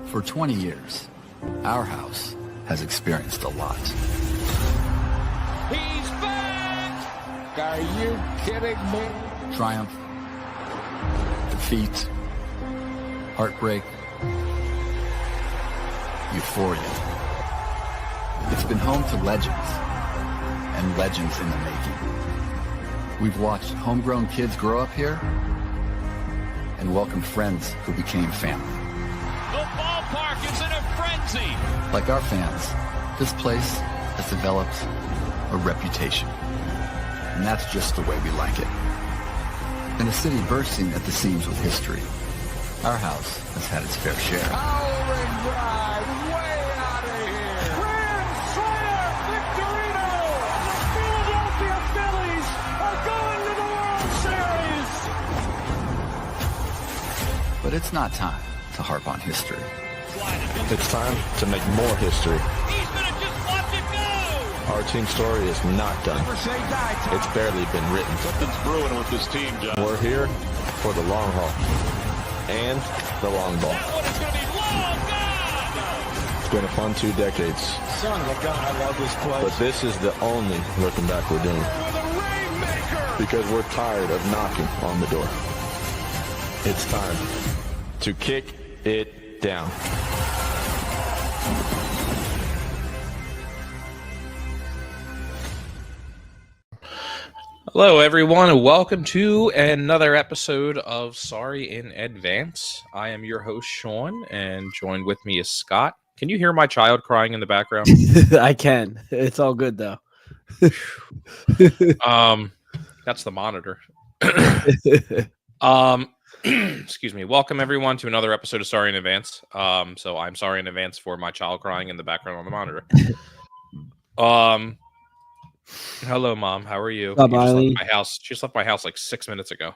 For 20 years, our house has experienced a lot. He's back! Are you kidding me? Triumph, defeat, heartbreak, euphoria. It's been home to legends, and legends in the making. We've watched homegrown kids grow up here and welcome friends who became family. The ballpark is in a frenzy! Like our fans, this place has developed a reputation. And that's just the way we like it. In a city bursting at the seams with history, our house has had its fair share. Howling drive, way out of here! Grand slam, Victorino! The Philadelphia Phillies are going to the World Series! But it's not time to harp on history. It's time to make more history. He's gonna just watch it go! Our team story is not done. Never say die, Tom. It's barely been written. Something's brewing with this team, John. We're here for the long haul and the long ball. That one is gonna be long gone! It's been a fun 2 decades, Son of a gun, I love this place. but this is the only looking back we're doing With a rainmaker! because we're tired of knocking on the door. It's time to kick it down. Hello, everyone, and welcome to another episode of Sorry in Advance. I am your host, Sean, and joined with me is Scott. Can you hear my child crying in the background? I can. It's all good though. That's the monitor. Excuse me. Welcome everyone to another episode of Sorry in Advance. So I'm sorry in advance for my child crying in the background on the monitor. Hello, Mom. How are you? Up, You just Eileen? left my house. She just left my house like 6 minutes ago.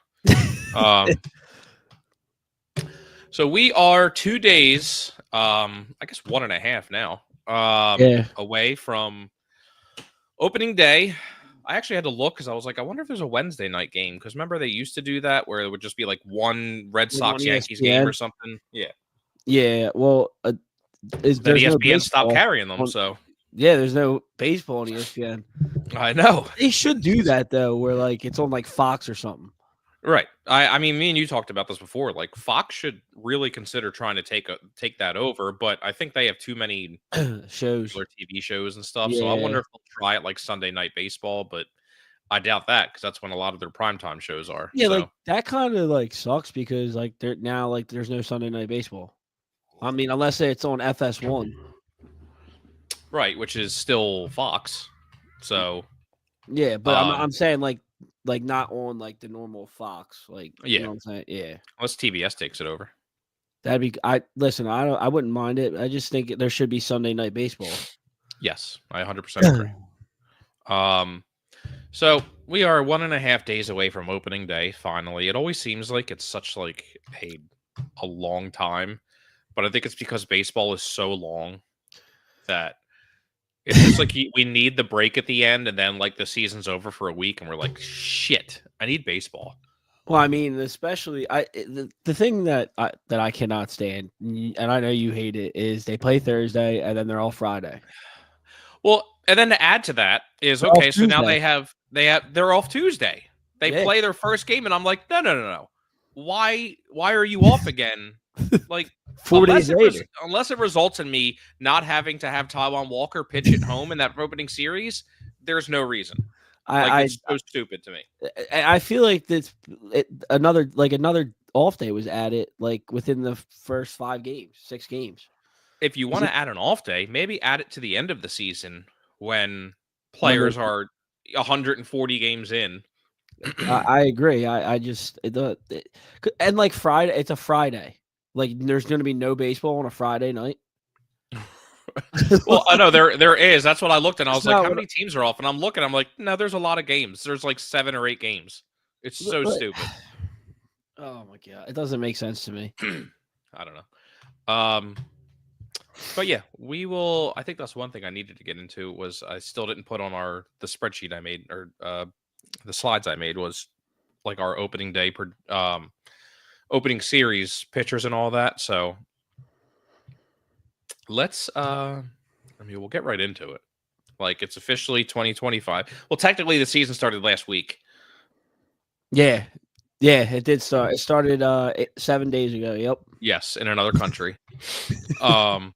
So we are 2 days, I guess 1.5 now, away from opening day. I actually had to look because I was like, I wonder if there's a Wednesday night game. Because remember, they used to do that where it would just be like one Red Sox Yankees ESPN. game or something. Yeah. Yeah. Well, Then there's no ESPN stopped baseball. carrying them. So Yeah, there's no baseball on ESPN. I know. They should do that though, where like it's on like Fox or something. Right. I mean, me and you talked about this before. Like Fox should really consider trying to take that over, but I think they have too many Shows. regular TV shows and stuff. So I wonder if they'll try it like Sunday Night Baseball, but I doubt that because that's when a lot of their primetime shows are. Yeah, So, like that kind of like sucks because like they're now like there's no Sunday night baseball. I mean, unless it's on FS1. right, which is still Fox. So Yeah, but Um, I'm saying like not on like the normal Fox. Like you Yeah. know what I'm saying? Yeah. unless TBS takes it over. That'd be I wouldn't mind it. I just think there should be Sunday night baseball. Yes, I 100% agree. So we are 1.5 days away from opening day. Finally, it always seems like it's such like a long time, but I think it's because baseball is so long that it's just like we need the break at the end, and then like the season's over for a week, and we're like, shit, I need baseball. Well, I mean, especially the thing that I cannot stand, and I know you hate it, is they play Thursday and then they're all Friday. Well, and then to add to that is They're off okay. So now Tuesday. they're off Tuesday. They Yeah. play their first game, and I'm like, no. Why are you off again? Like 4 days later. unless it results in me not having to have Taiwan Walker pitch at home in that opening series, there's no reason. It's so stupid to me. I feel like another off day was added like within the first 6 games. If you want to add an off day, maybe add it to the end of the season when players are 140 games in. I agree. I just and like Friday, it's a Friday. Like there's going to be no baseball on a Friday night. Well, I know there is. That's what I looked and I was It's like, not how what- many teams are off? And I'm looking, I'm like, no, there's a lot of games. There's like 7 or 8 games. It's so But- stupid. Oh my god, it doesn't make sense to me. I don't know. But yeah, we will. I think that's one thing I needed to get into was I still didn't put on the spreadsheet I made or the slides I made was like our opening day opening series pictures and all that. So let's we'll get right into it. Like, it's officially 2025. Well, technically the season started last week. Yeah. Yeah, it did start. It started 7 days ago. Yep. Yes, in another country. And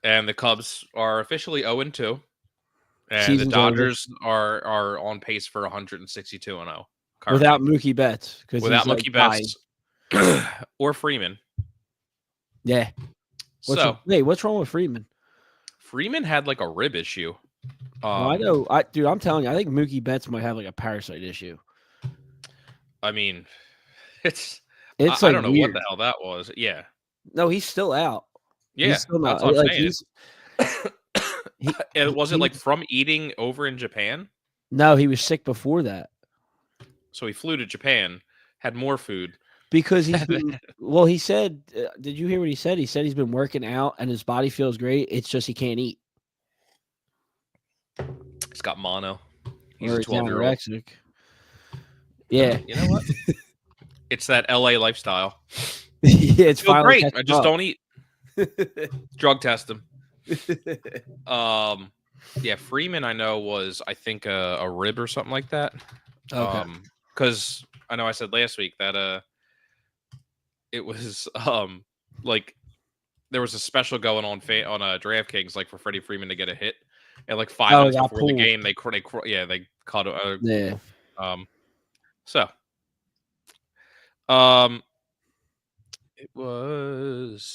the Cubs are officially 0-2. And Season's the over. Dodgers are on pace for 162-0. Without Mookie Betts. Without he's, Mookie dying. Betts or Freeman. Yeah. What's wrong with Freeman? Freeman had like a rib issue. I know. I'm telling you, I think Mookie Betts might have like a parasite issue. I mean, it's I like don't know weird. what the hell that was. Yeah. No, he's still out. Yeah, he's still that's not. what I'm Like saying. Was it like from eating over in Japan? No, he was sick before that. So he flew to Japan, had more food. Because he said, did you hear what he said? He said he's been working out and his body feels great. It's just he can't eat. He's got mono. He's Or a 12-year-old. Yeah. You know what? It's that LA lifestyle. Yeah, it's feel great. I just don't eat. Drug test him. Yeah, Freeman I know was I think a rib or something like that. Okay. Because I know I said last week that it was like there was a special going on DraftKings like for Freddie Freeman to get a hit, and like 5 minutes before the game they caught it. It was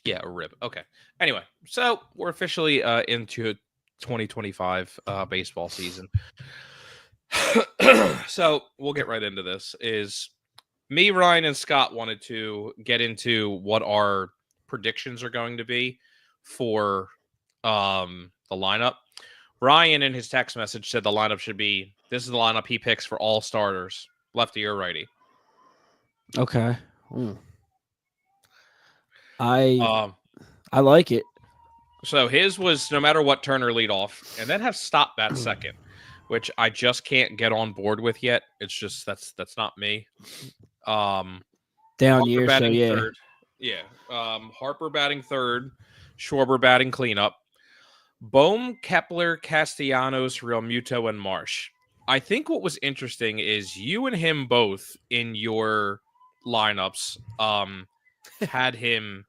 a rib. Okay. Anyway, so we're officially into 2025 baseball season. So we'll get right into this. Is me, Ryan, and Scott wanted to get into what our predictions are going to be for the lineup. Ryan in his text message said the lineup should be, this is the lineup he picks for all starters, lefty or righty. Okay. I like it. So his was no matter what, Turner lead off, and then have stop bat second, which I just can't get on board with yet. It's just that's not me. Down Harper year, batting so yeah. third. Yeah. Harper batting third, Schwarber batting cleanup. Bohm, Kepler, Castellanos, Realmuto, and Marsh. I think what was interesting is you and him both in your lineups had him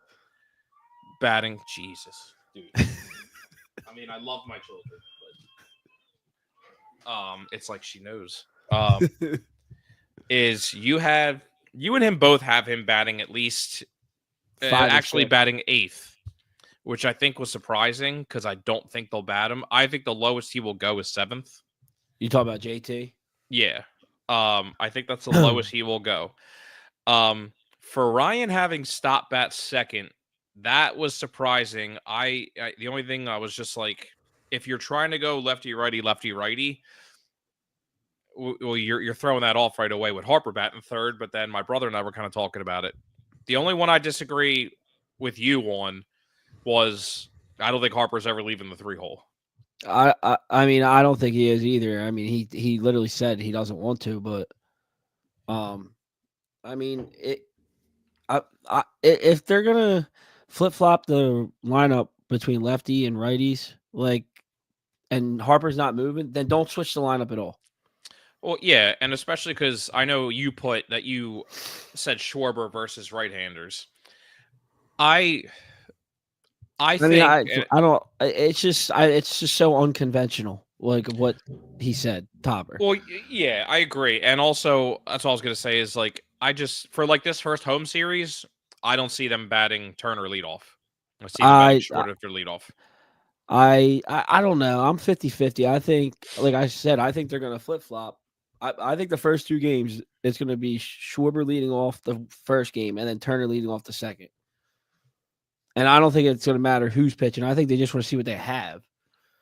batting. Jesus, dude. I mean, I love my children, but it's like she knows. Is you and him both have him batting at least batting eighth, which I think was surprising because I don't think they'll bat him. I think the lowest he will go is seventh. You talk about JT? Yeah. I think that's the lowest he will go. For Ryan having stop bat second, that was surprising. The only thing I was just like, if you're trying to go lefty righty, well, you're throwing that off right away with Harper batting third. But then my brother and I were kind of talking about it. The only one I disagree with you on was I don't think Harper's ever leaving the 3-hole. I mean, I don't think he is either. I mean, he literally said he doesn't want to, but I mean, if they're gonna flip flop the lineup between lefty and righties, and Harper's not moving, then don't switch the lineup at all. Well, yeah, and especially because I know you said Schwarber versus right-handers. I think I don't. It's just so unconventional, like what he said, Topper. Well, yeah, I agree, and also that's all I was gonna say is like for like this first home series, I don't see them batting Turner leadoff. I see them batting short of their leadoff. I don't know. I'm 50-50. I think, like I said, I think they're gonna flip flop. I think the first 2 games it's gonna be Schwarber leading off the first game and then Turner leading off the second. And I don't think it's going to matter who's pitching. I think they just want to see what they have.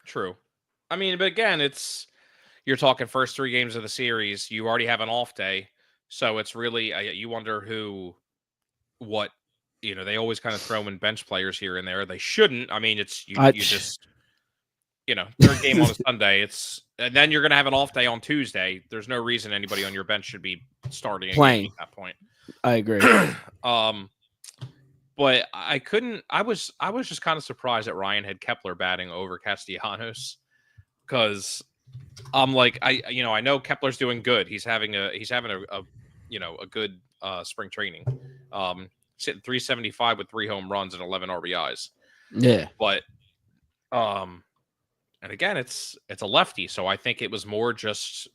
True. I mean, but again, you're talking first 3 games of the series. You already have an off day. So it's really, you wonder they always kind of throw in bench players here and there. They shouldn't. I mean, third game on a Sunday. And then you're going to have an off day on Tuesday. There's no reason anybody on your bench should be starting a game at that point. I agree. But I couldn't. I was just kind of surprised that Ryan had Kepler batting over Castellanos because I'm like I know Kepler's doing good. He's having a a good spring training. Sitting 375 with 3 home runs and 11 RBIs. Yeah. But and again, it's a lefty, so I think it was more just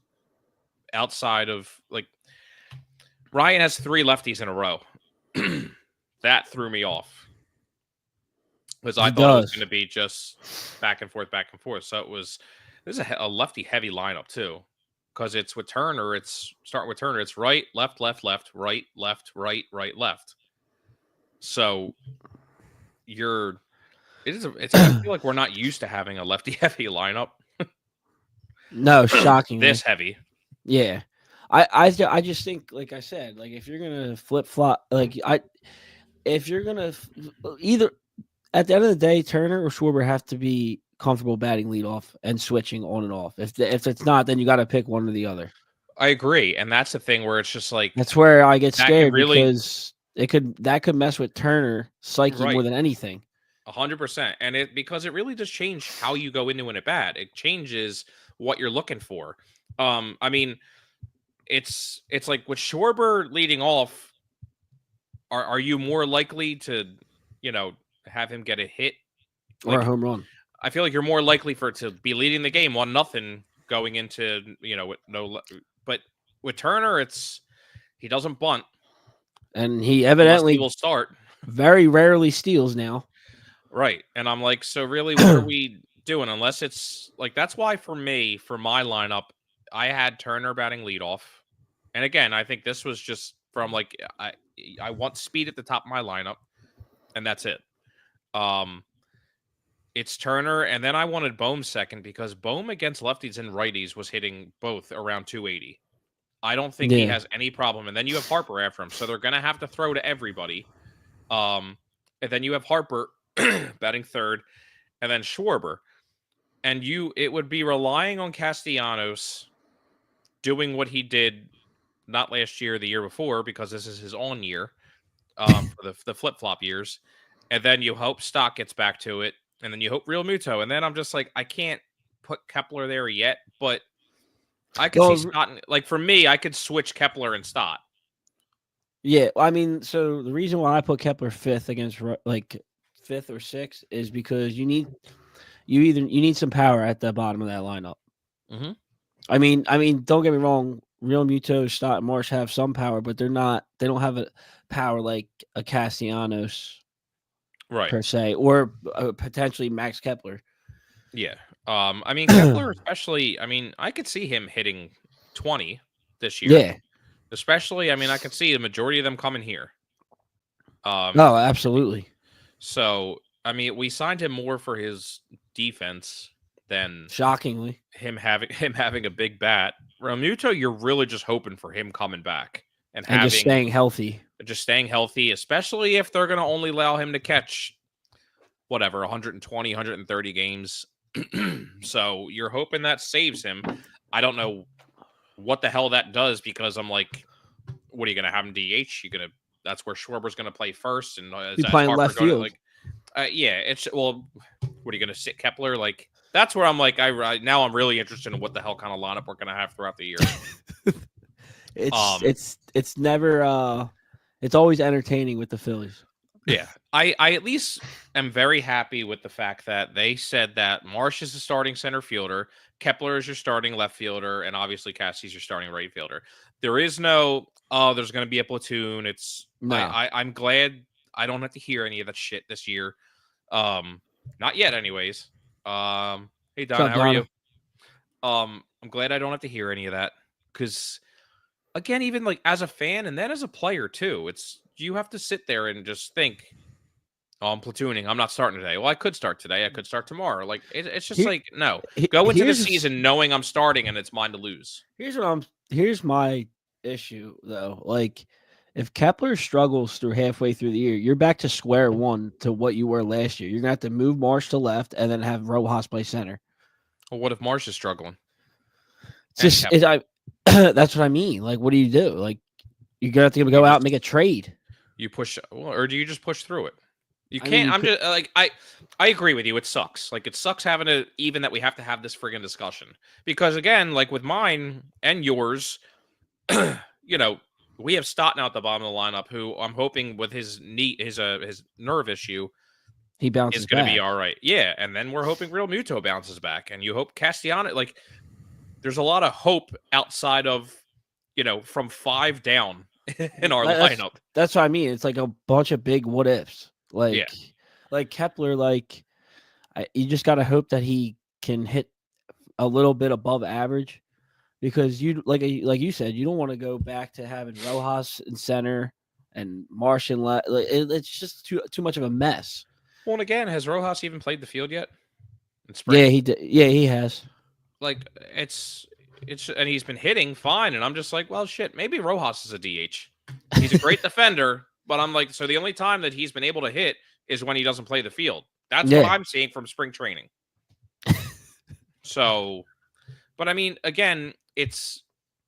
outside of like Ryan has 3 lefties in a row. That threw me off because I thought it was going to be just back and forth. So this is a lefty heavy lineup too, because it's with Turner. It's starting with Turner. It's right, left, left, left, right, left, right, right, left. So I feel like we're not used to having a lefty heavy lineup. No, shocking. This heavy. Yeah. I just think, like I said, like if you're gonna flip flop, if you're gonna either at the end of the day, Turner or Schwarber have to be comfortable batting leadoff and switching on and off. If it's not, then you got to pick one or the other. I agree, and that's the thing where it's just like that's where I get scared because that could mess with Turner psyche more than anything. 100%, and because it really does change how you go into an at bat. It changes what you're looking for. I mean, it's like with Schwarber leading off. Are you more likely to, have him get a hit or a home run? I feel like you're more likely for it to be leading the game 1-0 going into with no. But with Turner, he doesn't bunt, and he evidently will start. Very rarely steals now, right? And I'm like, so really, what are we doing? Unless it's like that's why for me, for my lineup, I had Turner batting leadoff, and again, I think this was just from like I want speed at the top of my lineup, and that's it. It's Turner, and then I wanted Bohm second because Bohm against lefties and righties was hitting both around 280. I don't think he has any problem. And then you have Harper after him, so they're going to have to throw to everybody. And then you have Harper batting third, and then Schwarber. And it would be relying on Castellanos doing what he did not last year, the year before, because this is his own year for the flip-flop years. And then you hope Stock gets back to it. And then you hope Real Muto. And then I'm just like, I can't put Kepler there yet, but I could see Stott. Like for me, I could switch Kepler and Stott. Yeah, I mean, so the reason why I put Kepler fifth against like 5th or 6th is because you need some power at the bottom of that lineup. Mm-hmm. I mean, don't get me wrong. Real Muto, Stott, and Marsh have some power, but they don't have a power like a Castellanos. Right. Per se, or potentially Max Kepler. Yeah. I mean, Kepler especially, I mean, I could see him hitting 20 this year. Yeah. Especially, I mean, I could see the majority of them coming here. No, absolutely. So, I mean, we signed him more for his defense than shockingly him having a big bat. Realmuto, you're really just hoping for him coming back and just staying healthy. Just staying healthy, especially if they're going to only allow him to catch, 120, 130 games. So you're hoping that saves him. I don't know what the hell that does because I'm like, what are you going to have him DH? That's where Schwarber's going to play first. And he's playing left field. Yeah, what are you going to sit Kepler? Like, that's where I'm like, now I'm really interested in what the hell kind of lineup we're going to have throughout the year. It's never it's always entertaining with the Phillies. Yeah. I at least am very happy with the fact that they said that Marsh is the starting center fielder, Kepler is your starting left fielder, and obviously Cassie's your starting right fielder. There is no, there's going to be a platoon. I'm glad I don't have to hear any of that shit this year. Not yet anyways. Hey Donna, how are you? I'm glad I don't have to hear any of that because again, even like as a fan and then as a player too, you have to sit there and just think, oh, I'm platooning. I'm not starting today. Well, I could start today. I could start tomorrow. Like it's just no. Go into the season knowing I'm starting and it's mine to lose. Here's my issue though. Like if Kepler struggles through halfway through the year, you're back to square one to what you were last year. You're gonna have to move Marsh to left and then have Rojas play center. Well, what if Marsh is struggling? That's what I mean. Like, what do you do? Like, you're gonna have to go out and make a trade. You push, or do you just push through it? You I mean, can't. you I'm could- just like I agree with you. It sucks. Like it sucks having to even that we have to have this friggin' discussion because again, like with mine and yours, we have Stoughton out the bottom of the lineup, who I'm hoping with his knee, his nerve issue he bounces is going to be back. all right. Yeah, and then we're hoping Real Muto bounces back, and you hope Castellano. Like, there's a lot of hope outside of from 5 down in our lineup. That's what I mean. It's like a bunch of big what ifs. Yeah. Like Kepler. You just got to hope that he can hit a little bit above average, because like you said, you don't want to go back to having Rojas in center and Marsh in left. It's just too much of a mess. Well, and again, has Rojas even played the field yet? In spring? Yeah, he did. Yeah, he has. Like it's and he's been hitting fine, and I'm just like, well, shit, maybe Rojas is a DH. He's a great defender, but I'm like, so the only time that he's been able to hit is when he doesn't play the field. That's what I'm seeing from spring training. So, but I mean, again, it's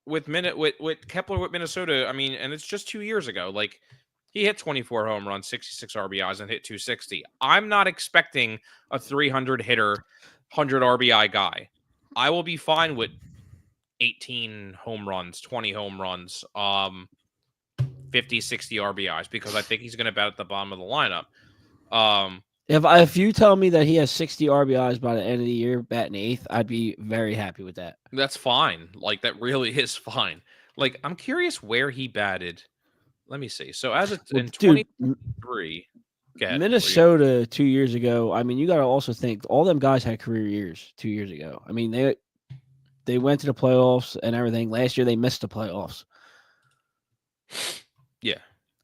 with Kepler with Minnesota. I mean, and it's just 2 years ago. Like he hit 24 home runs, 66 RBIs, and hit 260. I'm not expecting a 300 hitter, 100 RBI guy. I will be fine with 18 home runs, 20 home runs, 50, 60 RBIs, because I think he's going to bat at the bottom of the lineup. If you tell me that he has 60 RBIs by the end of the year, batting 8th, I'd be very happy with that. That's fine. Like that really is fine. Like I'm curious where he batted. Let me see. So in 23, Minnesota 2 years ago. I mean, you got to also think all them guys had career years 2 years ago. I mean, they went to the playoffs and everything. Last year they missed the playoffs. Yeah.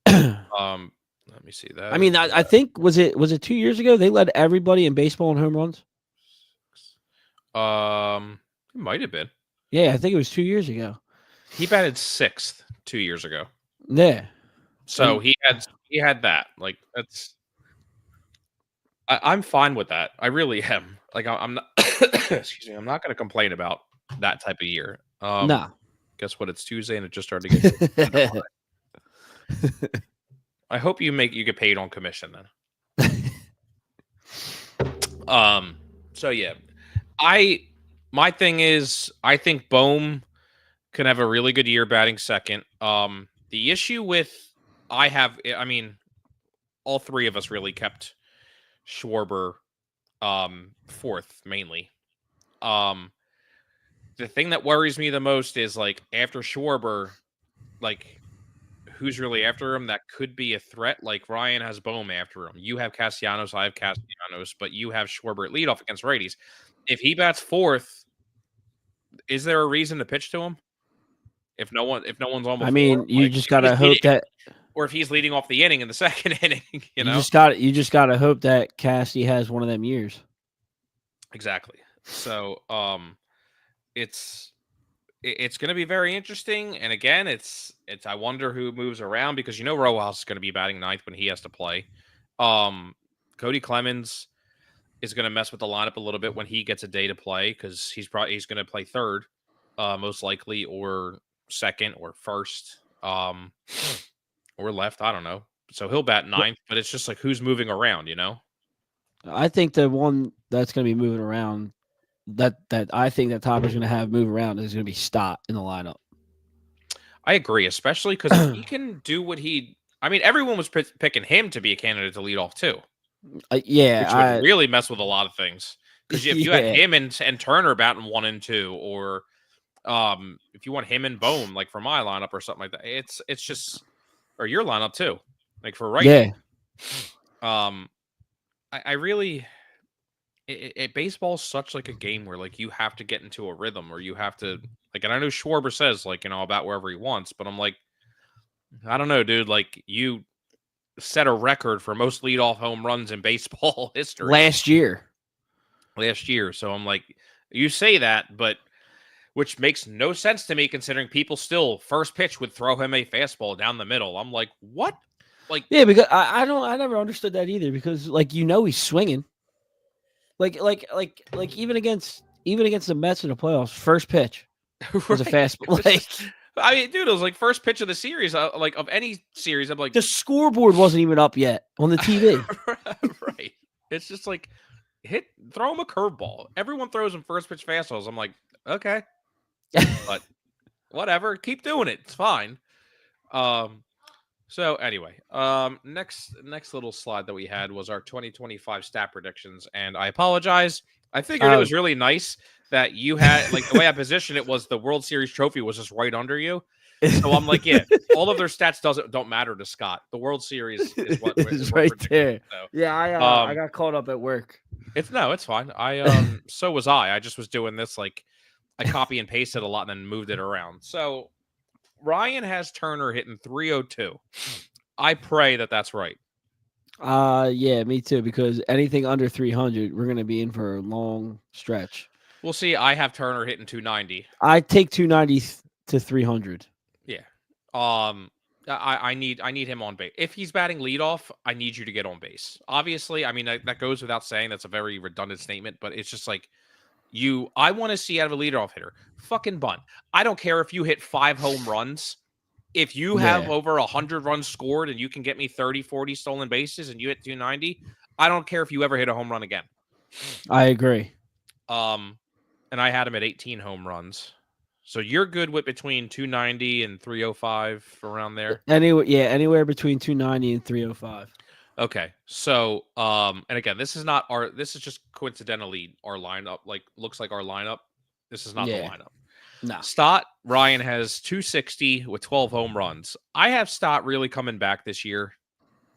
Let me see that. I mean, I think was it 2 years ago they led everybody in baseball in home runs? It might have been. Yeah, I think it was 2 years ago. He batted 6th 2 years ago. Yeah. So he had that. Like that's I'm fine with that. I really am. Like I'm not excuse me, I'm not gonna complain about that type of year. Nah. Guess what? It's Tuesday and it just started to get I hope you get paid on commission then. So yeah. My thing is I think Bohm can have a really good year batting second. The issue with I mean, all three of us really kept Schwarber 4th mainly. The thing that worries me the most is like after Schwarber, like who's really after him that could be a threat. Like Ryan has Bohm after him. You have Castellanos, I have Castellanos, but you have Schwarber at leadoff against righties. If he bats 4th, is there a reason to pitch to him? If no one's on before, I mean, you just gotta hope that, or if he's leading off the inning in the second inning, you know, you just gotta hope that Cassie has one of them years. Exactly. So, it's going to be very interesting. And again, it's I wonder who moves around because Rojas is going to be batting 9th when he has to play. Cody Clemens is going to mess with the lineup a little bit when he gets a day to play because he's going to play 3rd, most likely, or 2nd or 1st, or left. I don't know. So he'll bat 9th, but it's just like who's moving around, I think the one that's going to be moving around that I think that Topper's going to have move around is going to be Stott in the lineup. I agree, especially because he can do what I mean, everyone was picking him to be a candidate to lead off too. Yeah, which would really mess with a lot of things. Because if you had him and Turner batting 1 and 2, or if you want him and Bohm, like for my lineup or something like that, it's just, or your lineup too, like for right. Yeah. I really. Baseball's such like a game where like you have to get into a rhythm, or you have to like, and I know Schwarber says like about wherever he wants, but I'm like, I don't know, dude. Like you set a record for most leadoff home runs in baseball history last year. So I'm like, you say that, but which makes no sense to me considering people still first pitch would throw him a fastball down the middle. I'm like, what? Like, yeah, because I never understood that either because like he's swinging. Like even against the Mets in the playoffs, first pitch was a fastball. Like, I mean, dude, it was like first pitch of the series, like of any series. I'm like, The scoreboard wasn't even up yet on the TV. right. It's just like throw him a curveball. Everyone throws him first pitch fastballs. I'm like, okay, but whatever, keep doing it. It's fine. So anyway, next little slide that we had was our 2025 stat predictions, and I apologize. I figured it was really nice that you had like the way I positioned it was the World Series trophy was just right under you. So I'm like, yeah, all of their stats don't matter to Scott. The World Series is what is right there. So, yeah, I got caught up at work. It's fine. So was I. I just was doing this like I copy and pasted a lot and then moved it around. So Ryan has Turner hitting 302. I pray that that's right. Yeah, me too. Because anything under 300, we're gonna be in for a long stretch. We'll see. I have Turner hitting 290. I take 290 to 300. Yeah. I need him on base. If he's batting leadoff, I need you to get on base. Obviously, I mean that goes without saying. That's a very redundant statement, but it's just like I want to see out of a leadoff hitter. Fucking bunt. I don't care if you hit 5 home runs. If you have over 100 runs scored and you can get me 30, 40 stolen bases and you hit 290, I don't care if you ever hit a home run again. I agree. And I had him at 18 home runs. So you're good with between 290 and 305 around there? Anywhere between 290 and 305. Okay. So, and again, this is just coincidentally our lineup, like looks like our lineup. This is not the lineup. No. Stott, Ryan has 260 with 12 home runs. I have Stott really coming back this year.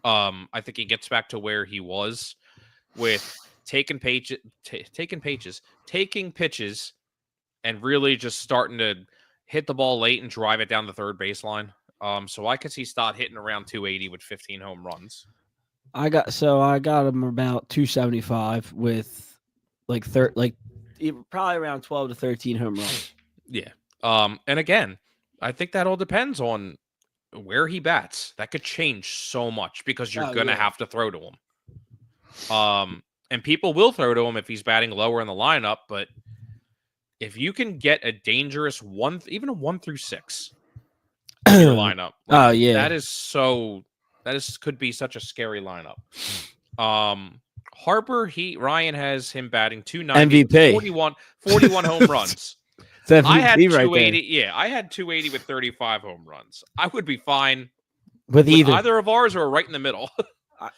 I think he gets back to where he was with taking pitches, and really just starting to hit the ball late and drive it down the third baseline. So I could see Stott hitting around 280 with 15 home runs. I got him about 275 with probably around 12 to 13 home runs. Yeah. And again, I think that all depends on where he bats. That could change so much because you're going to have to throw to him. And people will throw to him if he's batting lower in the lineup, but if you can get a dangerous even a 1 through 6 in your lineup, could be such a scary lineup. Harper, Ryan has him batting 290, MVP, 41 home runs. I had 280. I had 280 with 35 home runs. I would be fine with either of ours or right in the middle.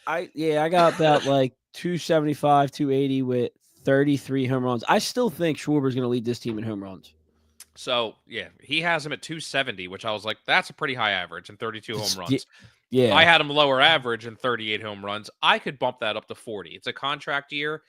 I got about like 275, 280 with 33 home runs. I still think Schwarber's going to lead this team in home runs. So, yeah, he has him at 270, which I was like, that's a pretty high average and 32 home runs. Yeah. I had him lower average and 38 home runs. I could bump that up to 40. It's a contract year.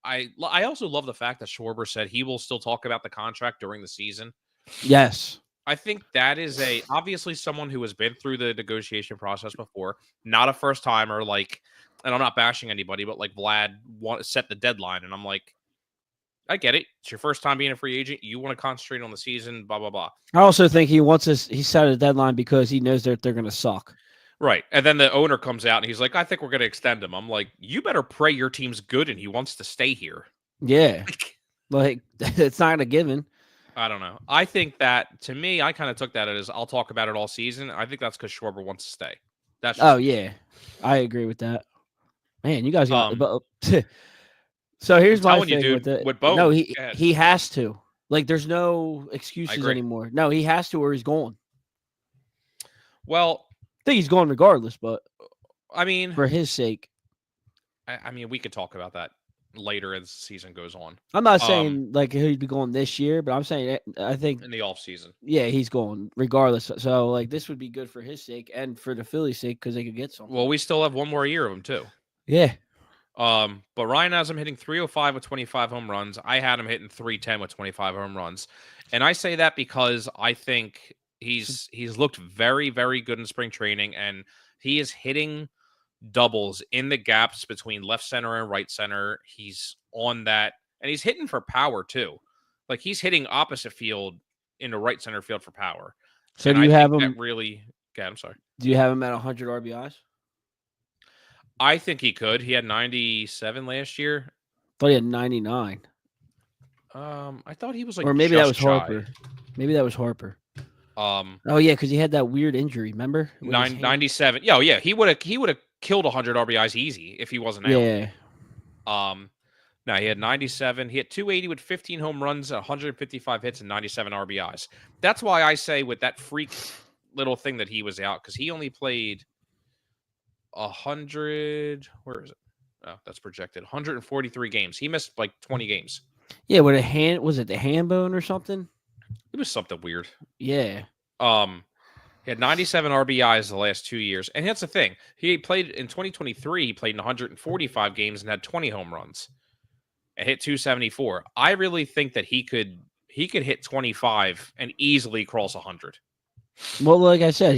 I also love the fact that Schwarber said he will still talk about the contract during the season. Yes. I think that is obviously someone who has been through the negotiation process before, not a first timer, and I'm not bashing anybody, but like Vlad set the deadline. And I'm like, I get it. It's your first time being a free agent. You want to concentrate on the season, blah, blah, blah. I also think he set a deadline because he knows that they're going to suck. Right. And then the owner comes out and he's like, I think we're going to extend him. I'm like, you better pray your team's good and he wants to stay here. Yeah. Like, it's not a given. I don't know. I think that, to me, I kind of took that as I'll talk about it all season. I think that's because Schwarber wants to stay. Yeah. I agree with that. Man, you guys got So here's my thing with it. With Bone, no, he has to. Like, there's no excuses anymore. No, he has to or he's going. Well, I think he's going regardless, but I mean, for his sake. I mean, we could talk about that later as the season goes on. I'm not saying like he'd be going this year, but I'm saying I think in the off season. Yeah, he's going regardless. So like this would be good for his sake and for the Phillies' sake because they could get something. Well, we still have one more year of him too. Yeah. But Ryan has him hitting 305 with 25 home runs. I had him hitting 310 with 25 home runs. And I say that because I think he's looked very, very good in spring training, and he is hitting doubles in the gaps between left center and right center. He's on that, and he's hitting for power too. Like he's hitting opposite field into right center field for power. So do you have him really? Okay, I'm sorry. Do you have him at 100 RBIs? I think he could. He had 97 last year. I thought he had 99. I thought he was like, or maybe that was Harper. Maybe that was Harper. Oh yeah, because he had that weird injury. Remember? With his hand? 97. Yeah. He would have killed 100 RBIs easy if he wasn't out. Yeah. No, he had 97. He had 280 with 15 home runs, 155 hits, and 97 RBIs. That's why I say with that freak little thing that he was out, because he only played 100. Where is it? Oh, that's projected. 143 games. He missed like 20 games. Yeah, with a hand, was it the hand bone or something? It was something weird. Yeah. He had 97 RBIs the last 2 years. And that's the thing. He played in 2023, he played in 145 games and had 20 home runs. And hit 274. I really think that he could hit 25 and easily cross 100. Well, like I said,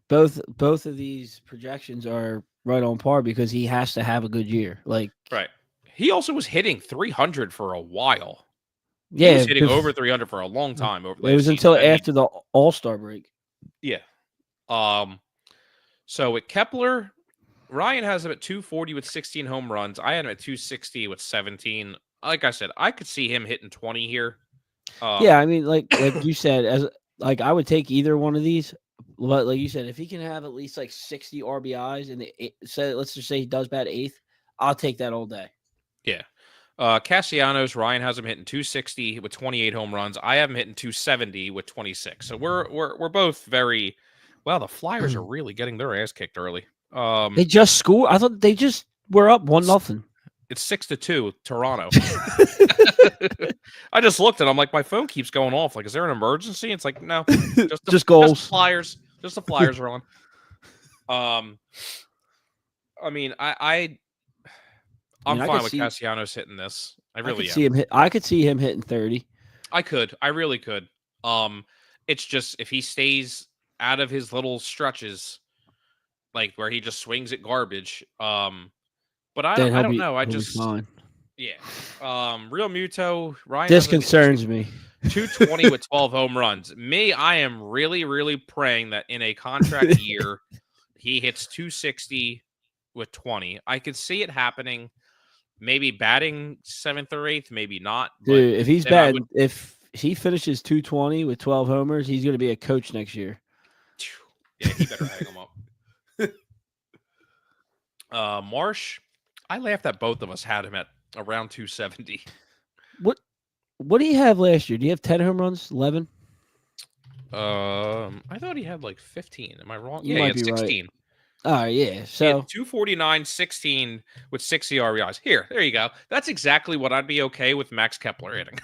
both of these projections are right on par because he has to have a good year. Like, Right. He also was hitting 300 for a while. yeah, He was hitting over 300 for a long time. It was until after the All-Star break. Yeah. So with Kepler, Ryan has him at 240 with 16 home runs. I had him at 260 with 17. Like I said, I could see him hitting 20 here. Yeah, I mean, like you said, I would take either one of these. But like you said, if he can have at least like 60 RBIs and let's just say he does bat eighth, I'll take that all day. Yeah. Castellanos, Ryan has him hitting 260 with 28 home runs. I have him hitting 270 with 26. So we're both very well. The Flyers are really getting their ass kicked early. They just scored. I thought they just were up 1-0. It's 6-2 Toronto. I just looked and I'm like, my phone keeps going off. Like, is there an emergency? It's like, no, just goals. Just Flyers. Just the Flyers are on. I mean, I'm fine with Castellanos hitting this. I really am. I could see him hitting 30. I really could. It's just if he stays out of his little stretches, like where he just swings at garbage. But I don't know. I just yeah. Real Muto, Ryan. This concerns me. 220 with 12 home runs. Me, I am really, really praying that in a contract year, he hits 260 with 20. I could see it happening. Maybe batting 7th or 8th, maybe not. Dude, if he's batting, if he finishes 220 with 12 homers, he's going to be a coach next year. Yeah, he better hang him up. Marsh, I laughed at both of us had him at around 270. What do you have last year? Do you have 10 home runs? 11? I thought he had like 15. Am I wrong? You yeah, might he had be 16. Right. Yeah. So 249, 16 with 60 RBIs. There you go. That's exactly what I'd be okay with Max Kepler hitting.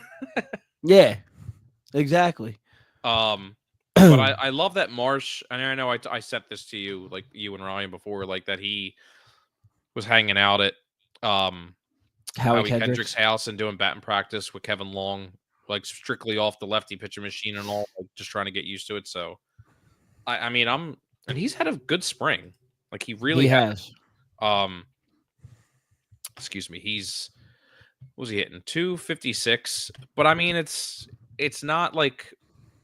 Yeah, exactly. But I love that Marsh. And I know I said this to you, like you and Ryan before, like that he was hanging out at Howie Kendrick's house and doing batting practice with Kevin Long, like strictly off the lefty pitching machine and all, like just trying to get used to it. So, I mean, and he's had a good spring. Like he really has. Excuse me. What was he hitting? 256. But I mean, it's not like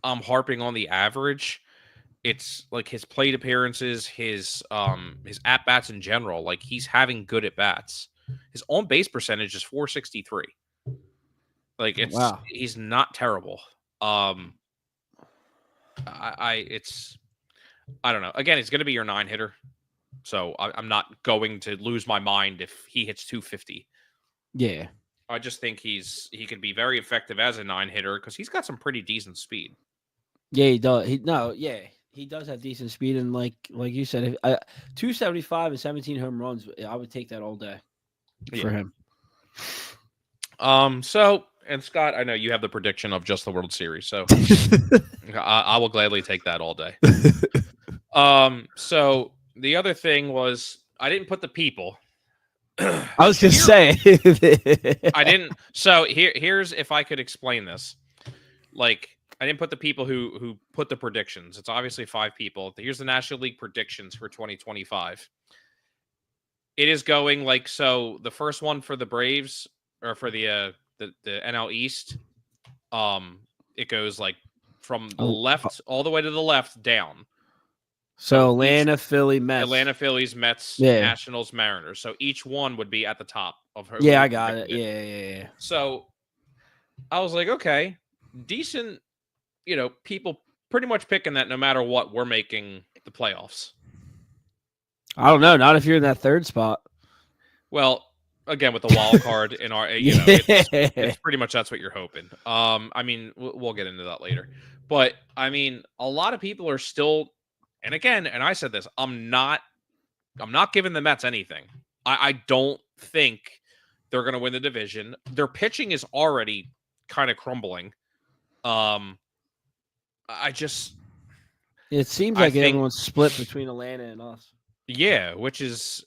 I'm harping on the average. It's like his plate appearances, his at bats in general. Like he's having good at bats. His on base percentage is 463. Like he's not terrible. I don't know. Again, he's going to be your 9 hitter. So I'm not going to lose my mind if he hits 250. Yeah. I just think he could be very effective as a 9 hitter because he's got some pretty decent speed. Yeah, he does. He does have decent speed, and like you said, 275 and 17 home runs, I would take that all day for him. So, and Scott, I know you have the prediction of just the World Series, so I will gladly take that all day. So the other thing was I didn't put the people. I was just saying. I didn't. So here's if I could explain this. Like, I didn't put the people who put the predictions. It's obviously 5 people. Here's the National League predictions for 2025. It is going like so. The first one for the Braves or for the NL East, it goes like from the left all the way to the left down. So Atlanta, Philly, Mets. Atlanta, Phillies, Mets, Nationals, Mariners. So each one would be at the top of her. Yeah, I got it. Yeah. So I was like, okay, decent, people pretty much picking that no matter what, we're making the playoffs. I don't know. Not if you're in that third spot. Well, again, with the wild card in our, it's pretty much that's what you're hoping. I mean, we'll get into that later. But, I mean, a lot of people are still, and again, and I said this, I'm not giving the Mets anything. I don't think they're going to win the division. Their pitching is already kind of crumbling. It seems like everyone's split between Atlanta and us. Yeah,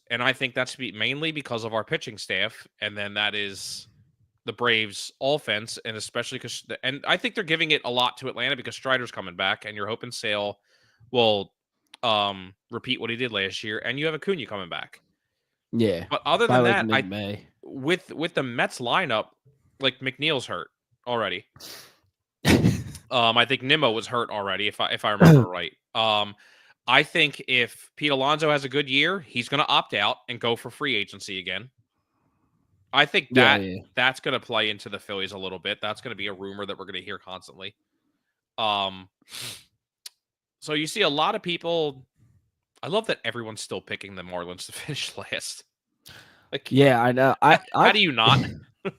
and I think that's mainly because of our pitching staff, and then that is the Braves' offense, and especially and I think they're giving it a lot to Atlanta because Strider's coming back, and you're hoping Sale will repeat what he did last year, and you have Acuna coming back. Yeah, but other than that, mid-May. with the Mets lineup, like McNeil's hurt already. I think Nimmo was hurt already, if I remember right. I think if Pete Alonso has a good year, he's going to opt out and go for free agency again. I think that's going to play into the Phillies a little bit. That's going to be a rumor that we're going to hear constantly. So you see a lot of people. I love that everyone's still picking the Marlins to finish last. Like, yeah, I know. How do you not?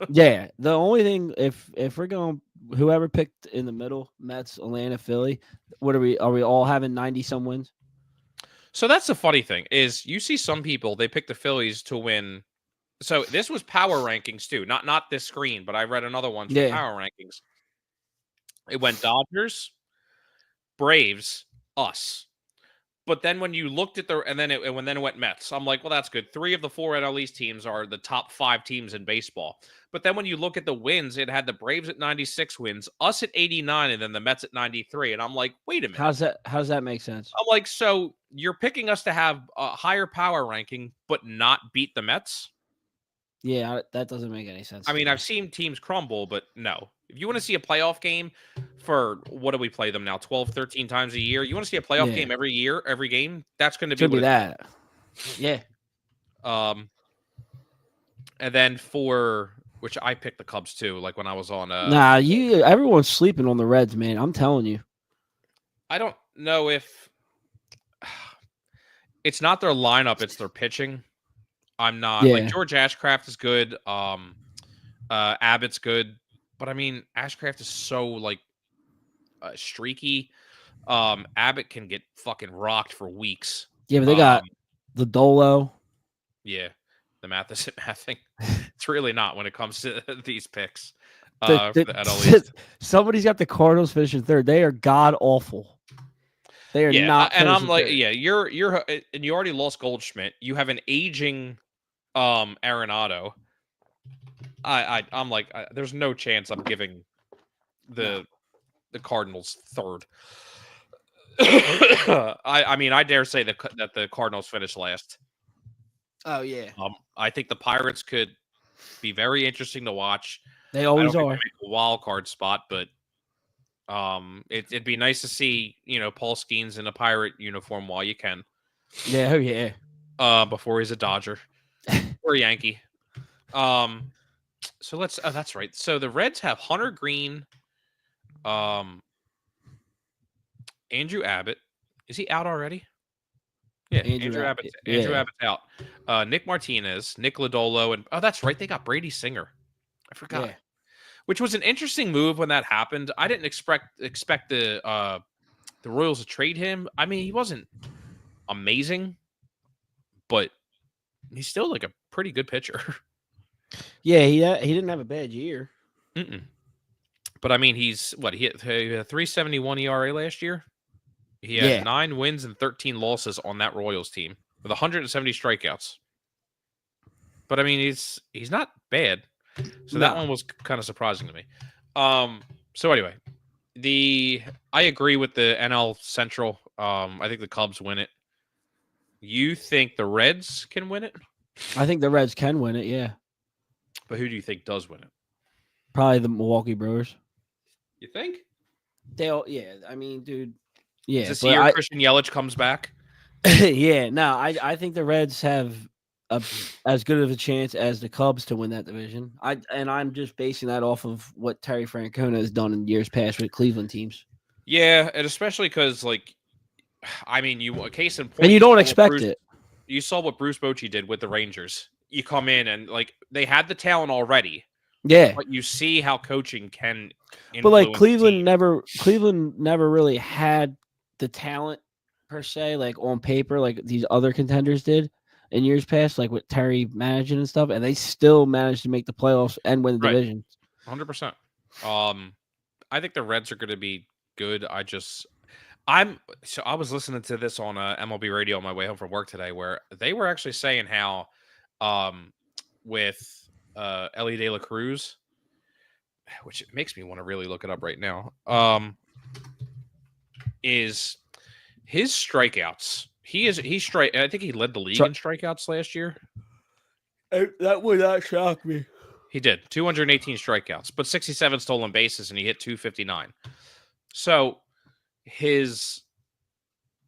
Yeah, the only thing if we're going, whoever picked in the middle, Mets, Atlanta, Philly, what are we all having 90-some wins? So that's the funny thing is you see some people, they pick the Phillies to win. So this was power rankings too, not this screen, but I read another one for power rankings. It went Dodgers, Braves, us. But then when you looked at and then it went Mets. I'm like, well, that's good. 3 of the 4 NL East teams are the top 5 teams in baseball. But then when you look at the wins, it had the Braves at 96 wins, us at 89, and then the Mets at 93. And I'm like, wait a minute. How does that make sense? I'm like, so you're picking us to have a higher power ranking, but not beat the Mets? Yeah, that doesn't make any sense. I mean, I've seen teams crumble, but no. If you want to see a playoff game for, what do we play them now, 12, 13 times a year? You want to see a playoff game every year, every game? That's going to be that. Yeah. And then which I picked the Cubs too, like when I was on. Everyone's sleeping on the Reds, man. I'm telling you. I don't know if it's not their lineup, it's their pitching. I'm not like George Ashcraft is good. Abbott's good. But I mean, Ashcraft is so like streaky. Abbott can get fucking rocked for weeks. Yeah, but they got the Dolo. Yeah, the math isn't mathing. It's really not when it comes to these picks. Somebody's got the Cardinals finishing third. They are god awful. They are not. And I'm like, you're and you already lost Goldschmidt. You have an aging Arenado. I'm like, there's no chance I'm giving the Cardinals third. I mean, I dare say that the Cardinals finish last. Oh yeah. I think the Pirates could be very interesting to watch. They always are. Make a wild card spot, but it'd be nice to see Paul Skeens in a Pirate uniform while you can. Yeah, oh yeah. Before he's a Dodger or a Yankee. So that's right. So the Reds have Hunter Green, Andrew Abbott. Is he out already? Yeah, Andrew Abbott's out. Nick Martinez, Nick Lodolo, and that's right, they got Brady Singer. I forgot. Yeah. Which was an interesting move when that happened. I didn't expect the Royals to trade him. I mean, he wasn't amazing, but he's still like a pretty good pitcher. Yeah, he didn't have a bad year. But I mean, he had 3.71 ERA last year. He had 9 wins and 13 losses on that Royals team with 170 strikeouts. But I mean, he's not bad. So that one was kind of surprising to me. So anyway, I agree with the NL Central. I think the Cubs win it. You think the Reds can win it? I think the Reds can win it, yeah. But who do you think does win it? Probably the Milwaukee Brewers. You think? I mean, dude. Yeah. Is this year Christian Yelich comes back? Yeah, no, I think the Reds have as good of a chance as the Cubs to win that division. I'm just basing that off of what Terry Francona has done in years past with Cleveland teams. Yeah, and especially because, like, I mean, a case in point, And you don't expect it. You saw what Bruce Bochy did with the Rangers. You come in and, like, they had the talent already, Yeah. but you see how coaching can But like influence a Cleveland team. never really had the talent per se, like on paper, like these other contenders did in years past, like with Terry managing and stuff, and they still managed to make the playoffs and win the Right. division. 100%. I think the Reds are going to be good. I was listening to this on MLB radio on my way home from work today, where they were actually saying how, with Ellie De La Cruz, which makes me want to really look it up right now, is his strikeouts. I think he led the league in strikeouts last year. That would not shock me. He did 218 strikeouts, but 67 stolen bases, and he hit 259. So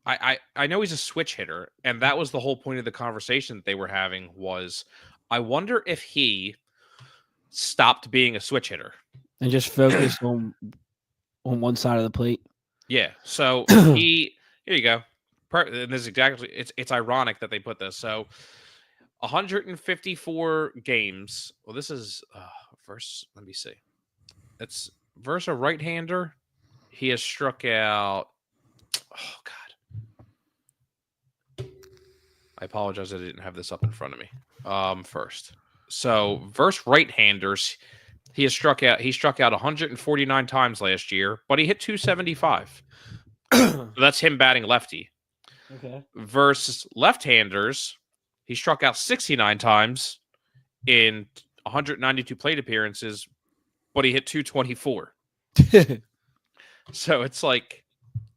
I know he's a switch hitter, and that was the whole point of the conversation that they were having was, I wonder if he stopped being a switch hitter and just focused on one side of the plate. Yeah. So here you go. And this is exactly, it's ironic that they put this. So 154 games. Well, this is let me see. It's versus a right-hander. He has struck out. Oh God. I apologize. I didn't have this up in front of me. First. So versus right-handers, he struck out 149 times last year, but he hit 275. So that's him batting lefty. Okay. Versus left-handers, he struck out 69 times in 192 plate appearances, but he hit 224. So it's like,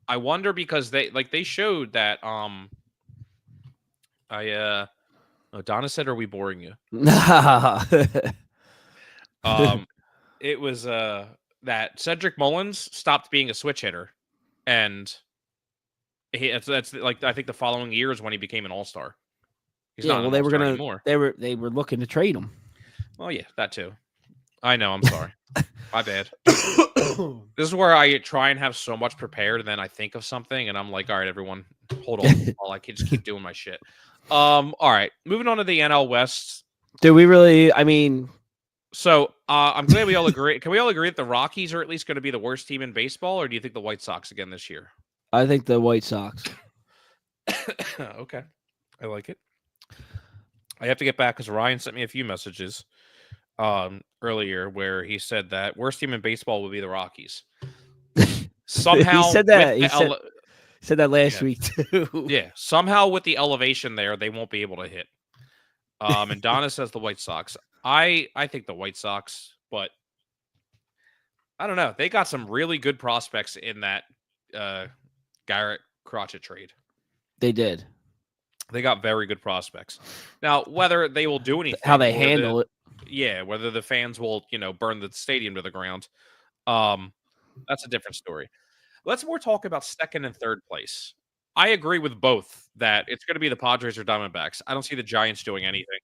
I wonder, because they showed that Donna said, "Are we boring you?" It was that Cedric Mullins stopped being a switch hitter, and that's like, I think the following year is when he became an all-star. He's not well, an they were all-star gonna anymore. they were looking to trade him. Well, yeah, that too. I know. I'm sorry. My bad. This is where I try and have so much prepared, and then I think of something, and I'm like, all right, everyone, hold on. I can just keep doing my shit. All right, moving on to the NL West. Do we really? I mean, so I'm glad we all agree. Can we all agree that the Rockies are at least going to be the worst team in baseball, or do you think the White Sox again this year? I think the White Sox. Okay, I like it. I have to get back because Ryan sent me a few messages earlier where he said that worst team in baseball would be the Rockies. Somehow he said that. He said that last week too. Yeah, somehow with the elevation there, they won't be able to hit. And Donna says the White Sox. I think the White Sox, but I don't know. They got some really good prospects in that Garrett Crotchet trade. They did. They got very good prospects. Now, whether they will do anything, how they handle it, yeah, whether the fans will, burn the stadium to the ground, that's a different story. Let's more talk about second and third place. I agree with both that it's going to be the Padres or Diamondbacks. I don't see the Giants doing anything.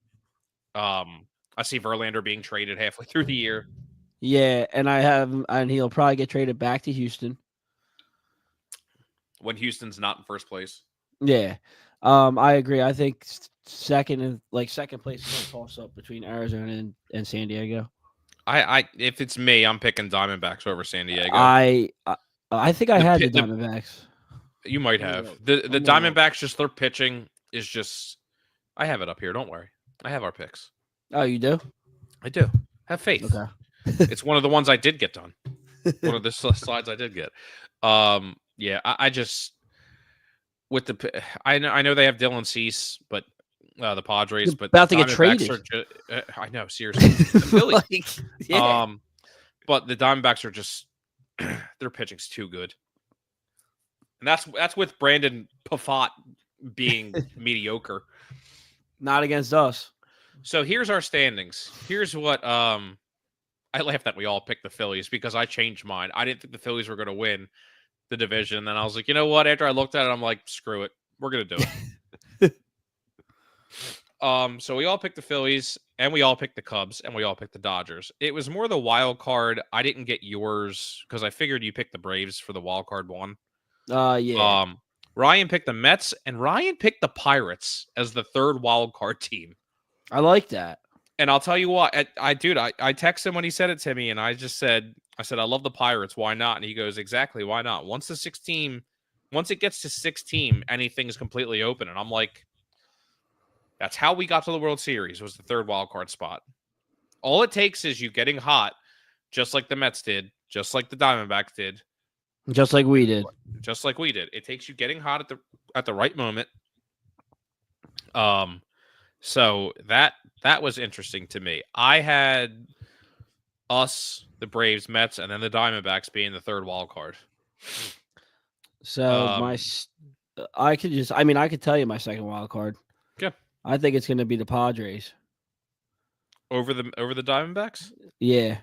I see Verlander being traded halfway through the year. Yeah, and he'll probably get traded back to Houston when Houston's not in first place. Yeah. I agree. I think second place is going to toss up between Arizona and San Diego. If it's me, I'm picking Diamondbacks over San Diego. I think I had the Diamondbacks. You might have. The Diamondbacks, just their pitching is just. I have it up here. Don't worry. I have our picks. Oh, you do? I do. Have faith. Okay. It's one of the ones I did get done. One of the slides I did get. Yeah, I just. With I know they have Dylan Cease, but the Padres, but about to get traded. I know, seriously, the Phillies. Yeah. But the Diamondbacks are just their pitching's too good, and that's with Brandon Pafat being mediocre. Not against us. So here's our standings. Here's what I laughed that we all picked the Phillies because I changed mine. I didn't think the Phillies were going to win the division. And then I was like, you know what? After I looked at it, I'm like, screw it. We're going to do it. So we all picked the Phillies, and we all picked the Cubs, and we all picked the Dodgers. It was more the wild card. I didn't get yours because I figured you picked the Braves for the wild card one. Yeah. Ryan picked the Mets, and Ryan picked the Pirates as the third wild card team. I like that. And I'll tell you what, I texted him when he said it to me, and I said, I love the Pirates. Why not? And he goes, exactly, why not? Once it gets to 6 team, anything's completely open. And I'm like, that's how we got to the World Series, was the third wild card spot. All it takes is you getting hot, just like the Mets did, just like the Diamondbacks did, Just like we did. just like we did. It takes you getting hot at the right moment. So that was interesting to me. I had us, the Braves, Mets, and then the Diamondbacks being the third wild card. So I could tell you my second wild card. Yeah. I think it's going to be the Padres. Over the Diamondbacks? Yeah.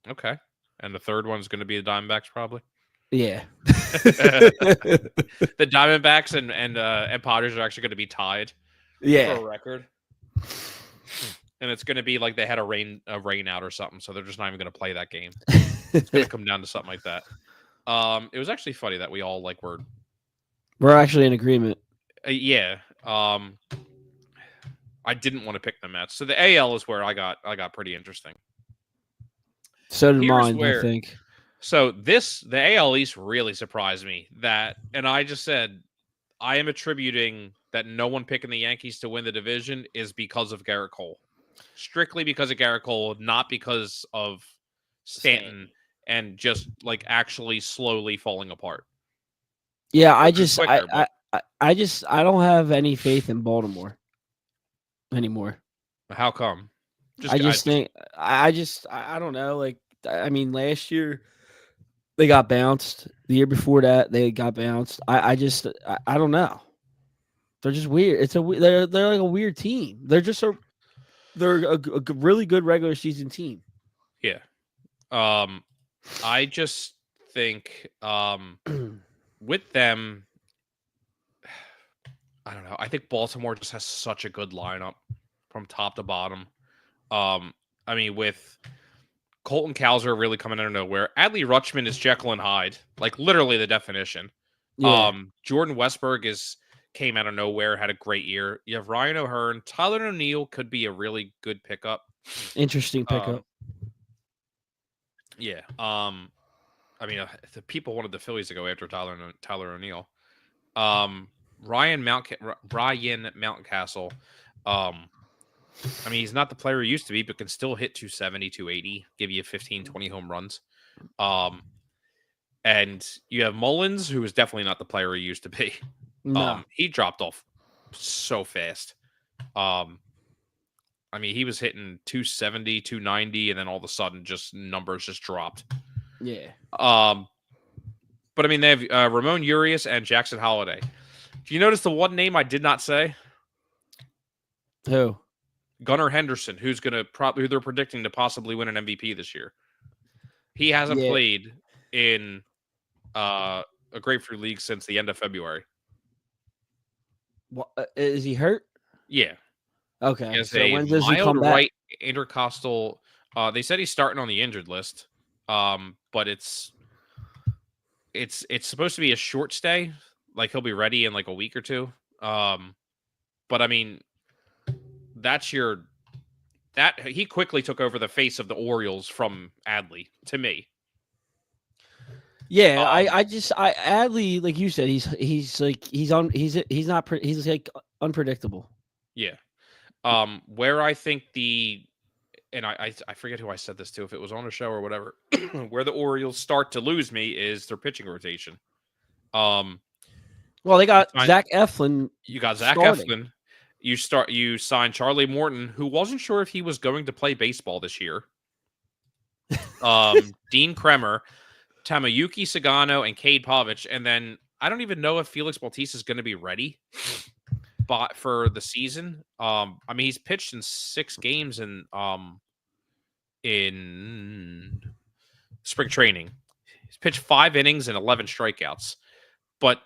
Okay. And the third one's going to be the Diamondbacks, probably. Yeah. The Diamondbacks and Padres are actually going to be tied for Yeah. a record. And it's going to be like they had a rain out or something, so they're just not even going to play that game. It's going to come down to something like that. It was actually funny that we all We're actually in agreement. Yeah. I didn't want to pick the Mets. So the AL is where I got pretty interesting. So did Here's mine, where- I think. So the AL East really surprised me and I just said, I am attributing that no one picking the Yankees to win the division is because of Garrett Cole. Strictly because of Garrett Cole, not because of Stanton and just actually slowly falling apart. Yeah, I don't have any faith in Baltimore anymore. How come? I don't know. Last year they got bounced. The year before that they got bounced. I don't know. They're just weird. They're like a weird team. They're a really good regular season team. Yeah. I just think with them, I don't know. I think Baltimore just has such a good lineup from top to bottom. With Colton Cowser really coming out of nowhere. Adley Rutschman is Jekyll and Hyde, like literally the definition. Yeah. Jordan Westberg came out of nowhere, had a great year. You have Ryan O'Hearn. Tyler O'Neill could be a really good pickup. Interesting pickup. Yeah. The people wanted the Phillies to go after Tyler O'Neill. Ryan Mountcastle. He's not the player he used to be, but can still hit 270, 280, give you 15, 20 home runs. And you have Mullins, who is definitely not the player he used to be. No. He dropped off so fast. He was hitting 270, 290, and then all of a sudden numbers just dropped. Yeah. But they have Ramon Urias and Jackson Holliday. Do you notice the one name I did not say? Who? Gunnar Henderson, who they're predicting to possibly win an MVP this year. He hasn't played in a Grapefruit League since the end of February. What, is he hurt? Yeah. Okay. So when does he come back? Right intercostal. They said he's starting on the injured list. But it's supposed to be a short stay. Like he'll be ready in like a week or two. But he quickly took over the face of the Orioles from Adley to me. Yeah, Adley, like you said, he's unpredictable. Yeah. Where I think I forget who I said this to, if it was on a show or whatever, where the Orioles start to lose me is their pitching rotation. Well, they got Zach Eflin. You got Zach Eflin. You signed Charlie Morton, who wasn't sure if he was going to play baseball this year. Dean Kremer, Tamayuki Sagano, and Cade Povich. And then I don't even know if Felix Bautista is going to be ready for the season. He's pitched in 6 games in spring training. He's pitched 5 innings and 11 strikeouts. But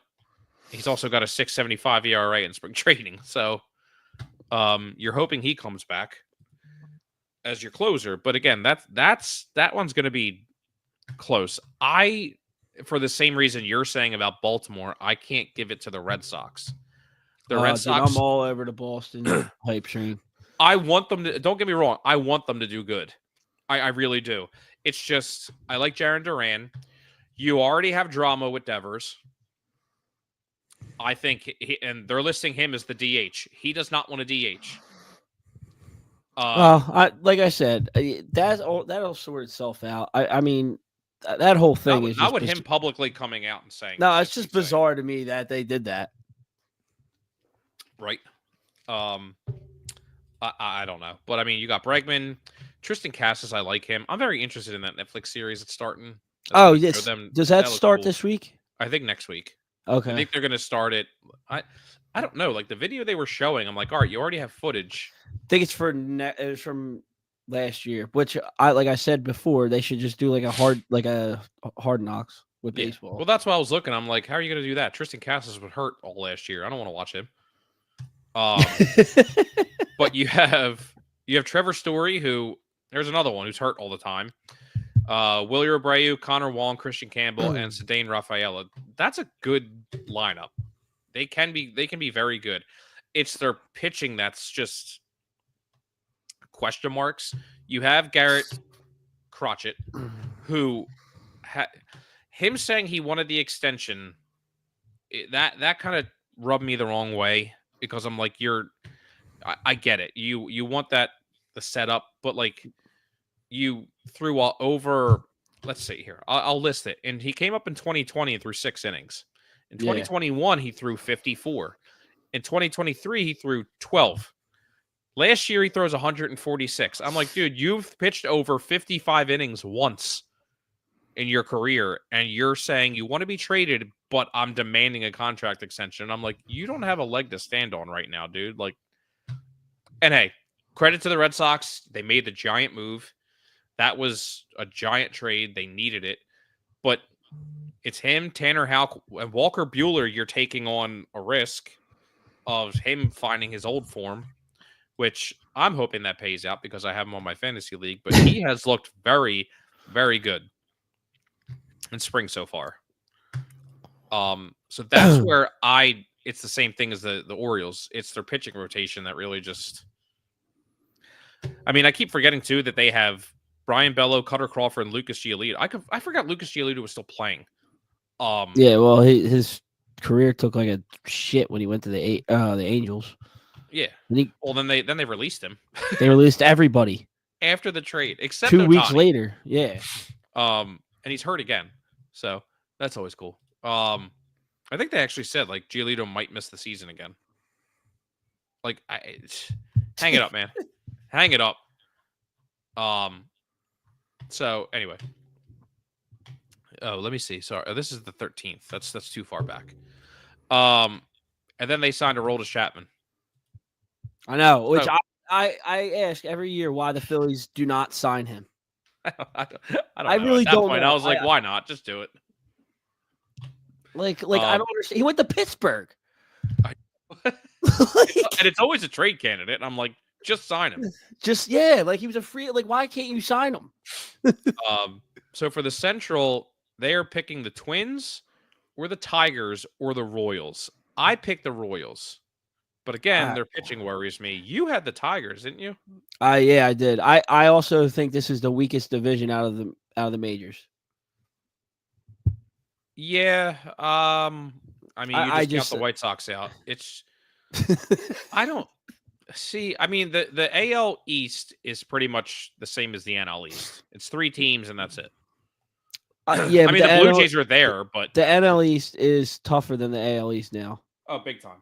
he's also got a 6.75 ERA in spring training. So You're hoping he comes back as your closer, but again, that one's going to be close. For the same reason you're saying about Baltimore, I can't give it to the Red Sox. The Red Dude, Sox, I'm all over the Boston hype train. I want them to. Don't get me wrong, I want them to do good. I really do. It's just I like Jarren Duran. You already have drama with Devers. I think, and they're listing him as the DH. He does not want a DH. Like I said, that'll sort itself out. I mean, that whole thing is not just with him publicly coming out and saying. No, it's just bizarre to me that they did that. Right. I don't know, but I mean, you got Bregman, Tristan Cassis. I like him. I'm very interested in that Netflix series that's starting. Oh, yes. Does that start this week? I think next week. Okay. I think they're going to start it. I don't know. Like the video they were showing, I'm like, all right, you already have footage. I think it's it was from last year, which like I said before, they should just do like a hard knocks with baseball. Well, that's why I was looking. I'm like, how are you going to do that? Tristan Cassis was hurt all last year. I don't want to watch him. But you have Trevor Story, who there's another one who's hurt all the time. Willie Abreu, Connor Wong, Christian Campbell, and Cedane Rafaela. That's a good lineup. They can be very good. It's their pitching that's just question marks. You have Garrett Crotchet, who him saying he wanted the extension. That kind of rubbed me the wrong way because I'm like, I get it. You want the setup, but like you threw over. Let's see here. I'll list it. And he came up in 2020 and threw 6 innings. In 2021, he threw 54. In 2023, he threw 12. Last year, he throws 146. I'm like, dude, you've pitched over 55 innings once in your career, and you're saying you want to be traded, but I'm demanding a contract extension. And I'm like, you don't have a leg to stand on right now, dude. Like, and hey, credit to the Red Sox. They made the giant move. That was a giant trade. They needed it. But it's him, Tanner Houck, and Walker Buehler. You're taking on a risk of him finding his old form, which I'm hoping that pays out because I have him on my fantasy league. But he has looked very, very good in spring so far. So that's where it's the same thing as the Orioles. It's their pitching rotation that really just. I mean, I keep forgetting too that they have Brian Bello, Cutter Crawford, and Lucas Giolito. I forgot Lucas Giolito was still playing. Yeah, well, his career took like a shit when he went to the Angels. Yeah. Then they released him. They released everybody after the trade, except 2 weeks Ohtani. later. Yeah. And he's hurt again, so that's always cool. I think they actually said like Giolito might miss the season again. Like, hang it up, man. Hang it up. So anyway. Oh, let me see. Sorry, this is the 13th. That's too far back. And then they signed Aroldis Chapman. I know, which I ask every year why the Phillies do not sign him. I really don't know. I was like, why not? Just do it. Like I don't understand. He went to Pittsburgh. And it's always a trade candidate. And I'm like, just sign him. Like he was a free. Like, why can't you sign him? So for the Central, they are picking the Twins or the Tigers or the Royals. I picked the Royals. But again, their pitching worries me. You had the Tigers, didn't you? Yeah, I did. I also think this is the weakest division out of the majors. Yeah. I mean, you just count the White Sox out. It's I don't see. I mean, the AL East is pretty much the same as the NL East. It's 3 teams and that's it. Yeah, I mean, the Blue Jays are there, but the NL East is tougher than the AL East now. Oh, big time.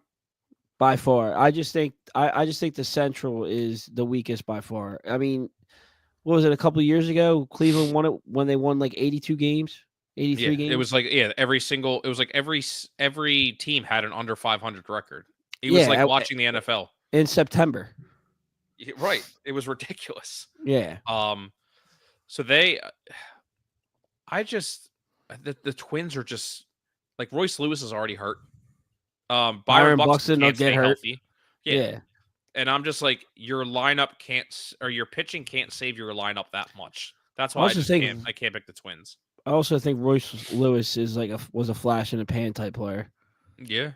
By far. I just think the Central is the weakest by far. I mean, what was it, a couple of years ago? Cleveland won it when they won like 82 games, 83 games. It was like every team had an under 500 record. It was like watching the NFL in September. Right. It was ridiculous. Yeah. So the Twins are just like Royce Lewis is already hurt. Byron Buxton will get hurt. Healthy. Yeah. And I'm just like, your lineup or your pitching can't save your lineup that much. That's I why also think I can't pick the Twins. I also think Royce Lewis is was a flash in the pan type player. Yeah.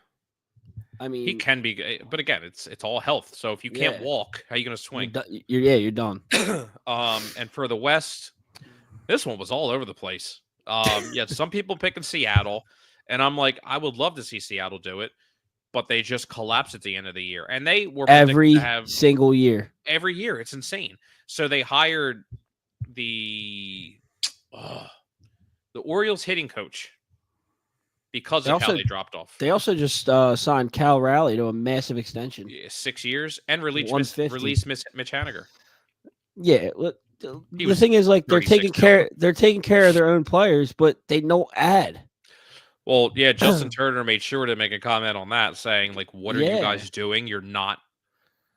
I mean, He can be, but again, it's all health. So if you can't Yeah. walk, how are you going to swing? You're done. And for the West, this one was all over the place. Yeah, some people picking Seattle, and I'm like, I would love to see Seattle do it, but they just collapse at the end of the year, and they were predicted Every to have single year. every year. It's insane. So they hired the Orioles hitting coach because of how they dropped off. They also just signed Cal Raleigh to a massive extension. Yeah, 6 years and released Mitch Haniger. Yeah, the was thing is, like, they're 36 taking care of their own players, but they don't add. Well, yeah, Justin Turner made sure to make a comment on that, saying, like, what are you Yeah. guys doing? You're not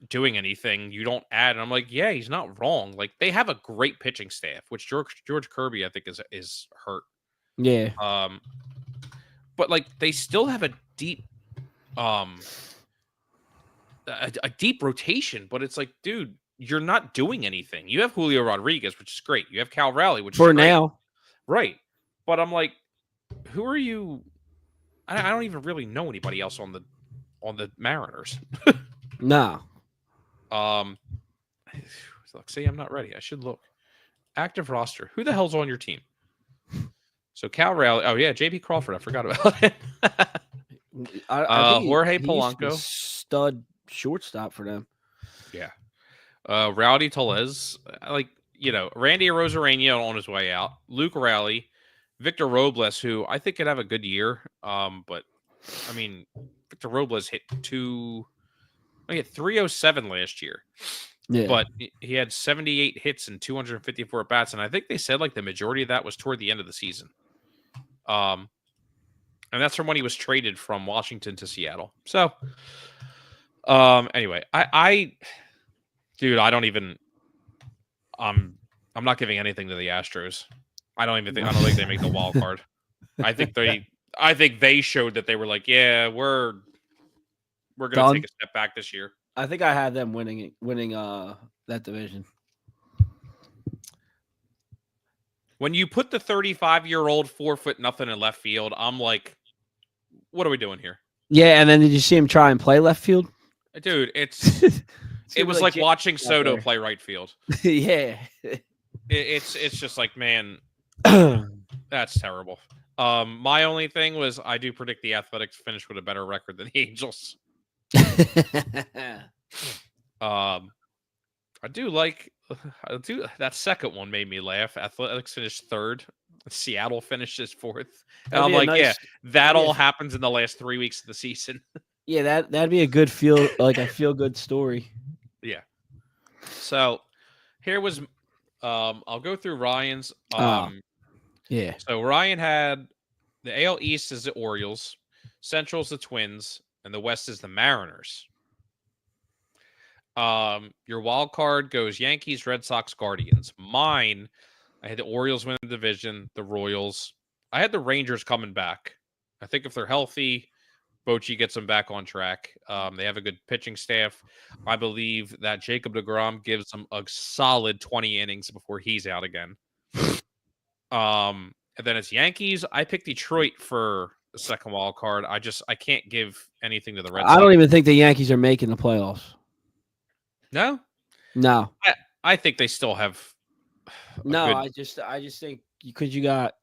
doing anything. You don't add. And I'm like, yeah, he's not wrong. Like, they have a great pitching staff, which George Kirby, I think, is hurt. Yeah. But like, they still have a deep deep rotation, but it's like, dude, you're not doing anything. You have Julio Rodriguez, which is great. You have Cal Raleigh, which For is great. now. Right. But I'm like, who are you? I don't even really know anybody else on the Mariners. No. Look, see, I'm not ready. I should look. Active roster. Who the hell's on your team? So Cal Raleigh. Oh yeah, JP Crawford. I forgot about it. I think Jorge he used to be Polanco, stud shortstop for them. Yeah. Rowdy Tellez, Randy Rosarena on his way out. Luke Raleigh, Victor Robles, who I think could have a good year. But I mean, Victor Robles hit 307 last year. Yeah. But he had 78 hits and 254 at bats, and I think they said like the majority of that was toward the end of the season. And that's from when he was traded from Washington to Seattle. So, anyway, I don't even. I'm not giving anything to the Astros. I don't think they make the wild card. I think they showed that they were like, yeah, we're going to take a step back this year. I think I had them winning that division. When you put the 35-year-old 4'0" in left field, I'm like, what are we doing here? Yeah, and then did you see him try and play left field? Dude, it was like watching Soto play right field. Yeah. It's just like, man, that's terrible. My only thing was I do predict the Athletics finish with a better record than the Angels. I do that second one made me laugh. Athletics finished third. Seattle finishes fourth. And I'm like, that all happens in the last 3 weeks of the season. Yeah, that'd be a good feel good story. Yeah. So here was I'll go through Ryan's. Yeah. So Ryan had the AL East is the Orioles, Central's the Twins, and the West is the Mariners. Your wild card goes Yankees, Red Sox, Guardians. Mine, I had the Orioles win the division, the Royals. I had the Rangers coming back. I think if they're healthy, Bochy gets them back on track. They have a good pitching staff. I believe that Jacob deGrom gives them a solid 20 innings before he's out again. And then it's Yankees. I picked Detroit for the second wild card. I can't give anything to the Red Sox. I don't even think the Yankees are making the playoffs. No? No. I think they still have. I just think because you got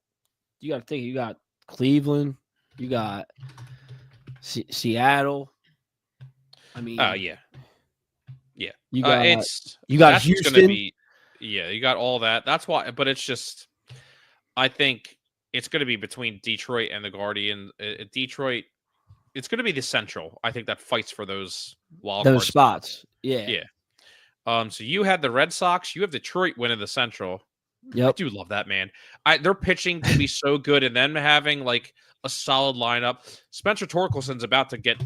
to think you got Cleveland, you got Seattle. I mean, yeah. You got that's Houston. You got all that. That's why, but it's just, I think it's going to be between Detroit and the Guardian. Detroit, it's going to be the Central. I think that fights for those wild card spots. Yeah. So you had the Red Sox. You have Detroit winning the Central. Yep. I do love that, man. Their pitching can be so good, and then having like a solid lineup. Spencer Torkelson's about to get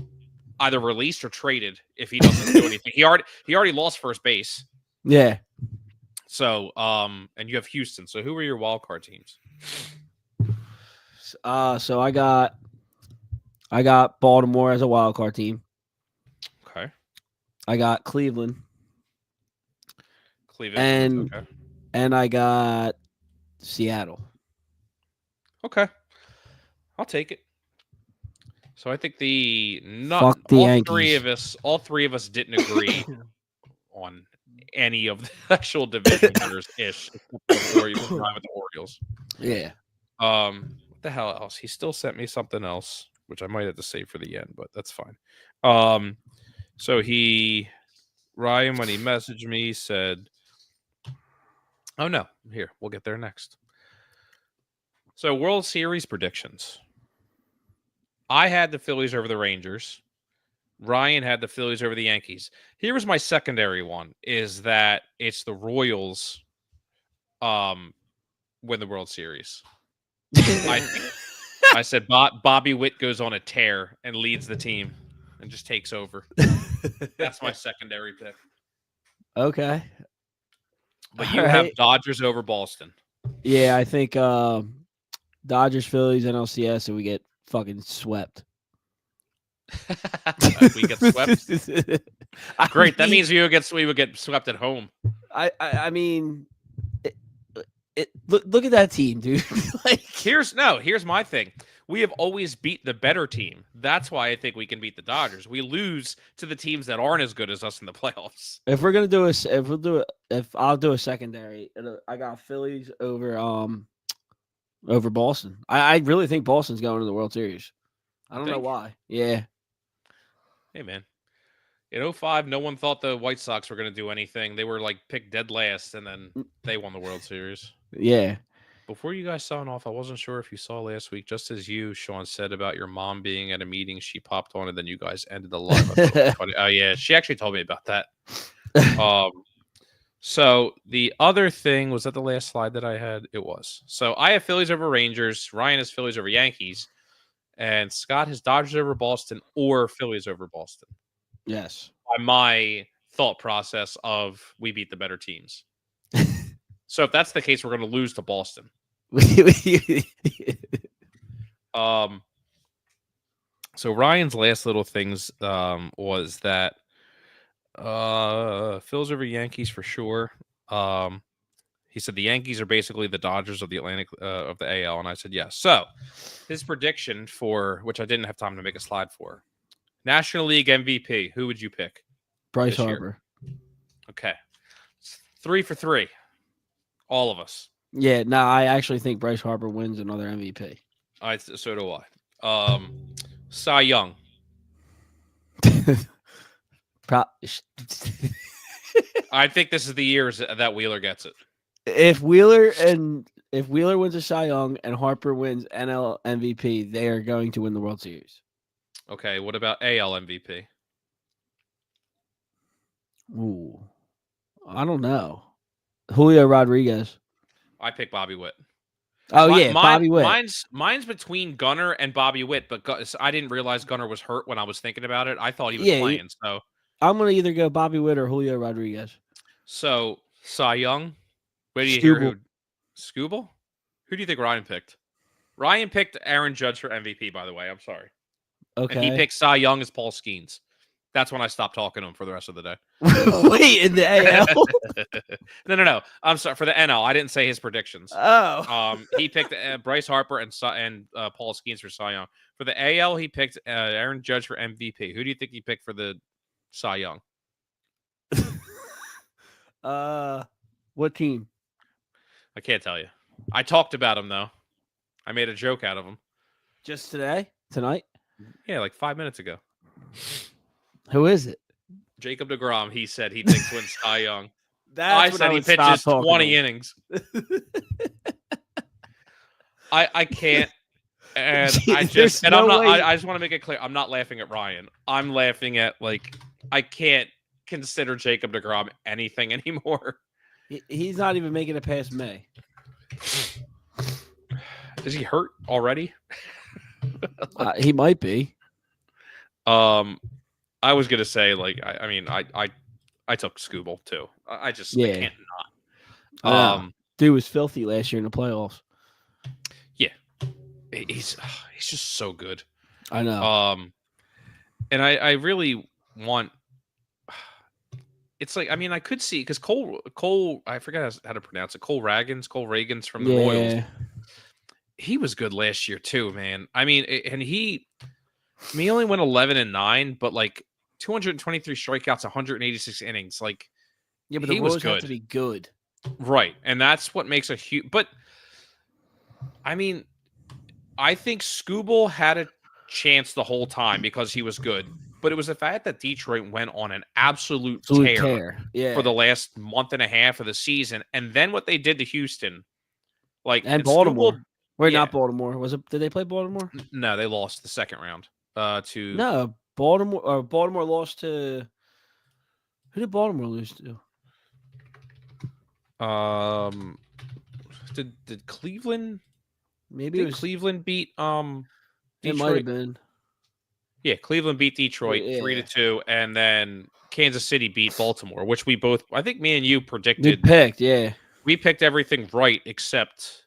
either released or traded if he doesn't do anything. He already lost first base. Yeah. So and you have Houston. So who are your wild card teams? So I got Baltimore as a wild card team. Okay. I got Cleveland, Cleveland. Okay. and I got Seattle. Okay. I'll take it. So I think Fuck the all Yankees. all three of us didn't agree on any of the actual division winners ish, except for with the Orioles. Yeah. What the hell else? He still sent me something else, which I might have to save for the end, but that's fine. So Ryan, when he messaged me, said, "Oh no, here we'll get there next." So World Series predictions. I had the Phillies over the Rangers. Ryan had the Phillies over the Yankees. Here was my secondary one: is that it's the Royals, win the World Series. I said Bobby Witt goes on a tear and leads the team and just takes over. That's my secondary pick. Okay. But you have Dodgers over Boston. Yeah, I think Dodgers, Phillies, NLCS, and we get fucking swept. We get swept. Great. That means we would get swept at home. I mean, look at that team, dude. Like, here's my thing. We have always beat the better team. That's why I think we can beat the Dodgers. We lose to the teams that aren't as good as us in the playoffs. If I'll do a secondary, I got Phillies over Boston. I really think Boston's going to the World Series. I don't know why. Yeah. Hey man. In 2005, no one thought the White Sox were going to do anything. They were like picked dead last, and then they won the World Series. Yeah. Before you guys sign off, I wasn't sure if you saw last week, just as you, Sean, said about your mom being at a meeting, she popped on, and then you guys ended the live. Oh, yeah. She actually told me about that. So the other thing, was that the last slide that I had? It was. So I have Phillies over Rangers. Ryan has Phillies over Yankees. And Scott has Dodgers over Boston or Phillies over Boston. Yes. By my thought process of we beat the better teams. So if that's the case, we're going to lose to Boston. So Ryan's last little things was that Phil's over Yankees for sure. He said the Yankees are basically the Dodgers of the Atlantic of the AL, and I said yes. So his prediction for, which I didn't have time to make a slide for, National League MVP. Who would you pick? Bryce Harper. Okay, 3 for 3. All of us. Yeah, no, I actually think Bryce Harper wins another MVP. So do I. Cy Young. I think this is the year that Wheeler gets it. If Wheeler wins a Cy Young and Harper wins NL MVP, they are going to win the World Series. Okay, what about AL MVP? Ooh, I don't know. Julio Rodriguez. I pick Bobby Witt. Oh, Bobby Witt. Mine's between Gunnar and Bobby Witt, but I didn't realize Gunnar was hurt when I was thinking about it. I thought he was playing. So I'm going to either go Bobby Witt or Julio Rodriguez. So Cy Young. Where do you hear who? Scooble? Who do you think Ryan picked? Ryan picked Aaron Judge for MVP, by the way. I'm sorry. Okay. And he picked Cy Young as Paul Skeens. That's when I stopped talking to him for the rest of the day. Wait, in the AL? No. I'm sorry, for the NL. I didn't say his predictions. Oh. He picked Bryce Harper and Paul Skeens for Cy Young. For the AL, he picked Aaron Judge for MVP. Who do you think he picked for the Cy Young? What team? I can't tell you. I talked about him, though. I made a joke out of him. Just today? Tonight? Yeah, like 5 minutes ago. Who is it? Jacob deGrom. He said he thinks wins Cy Young. I said he pitches 20 innings. I can't. And I just want to make it clear. I'm not laughing at Ryan. I'm laughing at, like, I can't consider Jacob deGrom anything anymore. He's not even making it past May. Is he hurt already? He might be. I was gonna say, like, I took Scooble too. I can't not. Dude was filthy last year in the playoffs. Yeah, he's just so good. I know. And I really want. it's like, I mean, I could see because Cole, I forget how to pronounce it. Cole Reagans from the Royals. He was good last year too, man. I mean, and he only went 11-9, but like 223 strikeouts, 186 innings. Like, Yeah, but he the was Royals have good. to be good. Right. And that's what makes a huge. But I mean, I think Skubal had a chance the whole time because he was good. But it was the fact that Detroit went on an absolute tear. Yeah. For the last month and a half of the season. And then what they did to Houston. And Baltimore. Skubal, Wait, not Baltimore. Did they play Baltimore? No, they lost the second round. No, Baltimore. Baltimore lost to. Who did Baltimore lose to? Did Cleveland? Maybe it was Cleveland beat Detroit. It might have been. Yeah, Cleveland beat Detroit 3-2, and then Kansas City beat Baltimore, which we both, I think me and you predicted. We picked, yeah. We picked everything right except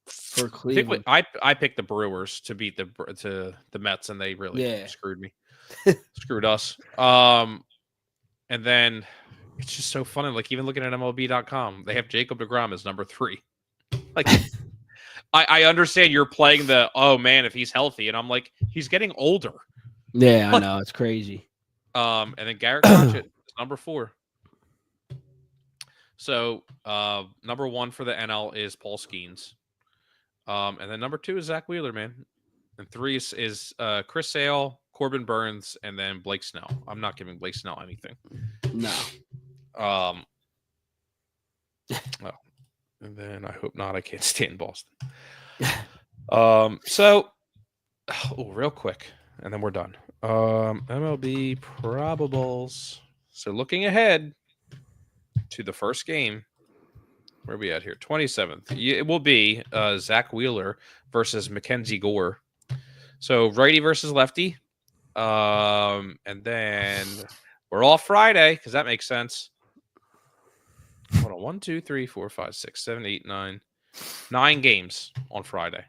for Cleveland. I picked the Brewers to beat the Mets, and they really screwed me, screwed us. And then it's just so funny. Like, even looking at MLB.com, they have Jacob deGrom as number 3. Like, I understand you're playing the, oh man, if he's healthy, and I'm like, he's getting older. Yeah, I know, it's crazy. And then Garrett Crotchet is number 4. So number 1 for the NL is Paul Skeens. And then number 2 is Zach Wheeler, man. And 3 is Chris Sale, Corbin Burns, and then Blake Snell. I'm not giving Blake Snell anything. No. And then I hope not. I can't stand Boston. So, real quick, and then we're done. MLB probables. So looking ahead to the first game, where are we at here? 27th. It will be Zach Wheeler versus Mackenzie Gore. So righty versus lefty. And then we're off Friday because that makes sense. Hold on. 1, 2, 3, 4, 5, 6, 7, 8, 9. 9 games on Friday.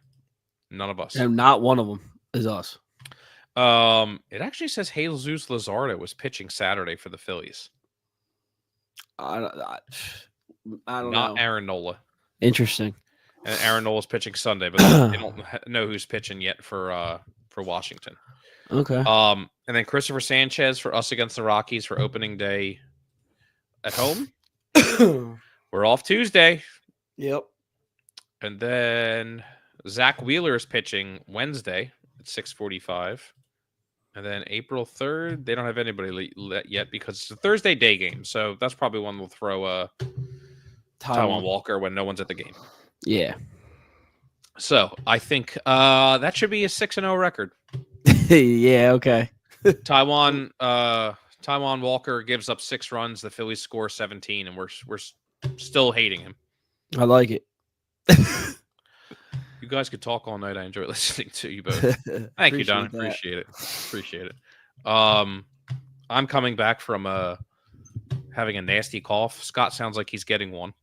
None of us. And not one of them is us. It actually says Jesus Luzardo was pitching Saturday for the Phillies. I don't know. Not Aaron Nola. Interesting. And Aaron Nola's pitching Sunday, but they don't know who's pitching yet for Washington. Okay. And then Christopher Sanchez for us against the Rockies for opening day at home. We're off Tuesday. Yep. And then Zach Wheeler is pitching Wednesday at 6:45. And then April 3rd, they don't have anybody yet because it's a Thursday day game. So that's probably when we'll throw Taiwan Walker when no one's at the game. Yeah. So I think that should be a 6-0 record. Yeah, okay. Taiwan Walker gives up 6 runs. The Phillies score 17, and we're still hating him. I like it. You guys could talk all night. I enjoy listening to you both. Thank you, Don. Appreciate it. I'm coming back from having a nasty cough. Scott sounds like he's getting one.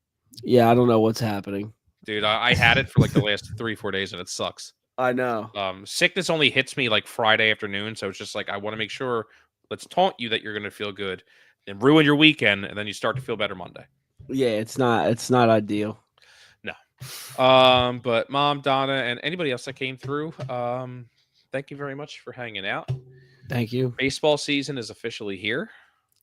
Yeah, I don't know what's happening. Dude, I had it for like the last 3-4 days, and it sucks. I know. Sickness only hits me like Friday afternoon, so it's just like I want to make sure. Let's taunt you that you're going to feel good, and ruin your weekend, and then you start to feel better Monday. Yeah, it's not ideal. No. But Mom, Donna, and anybody else that came through, thank you very much for hanging out. Thank you. Baseball season is officially here.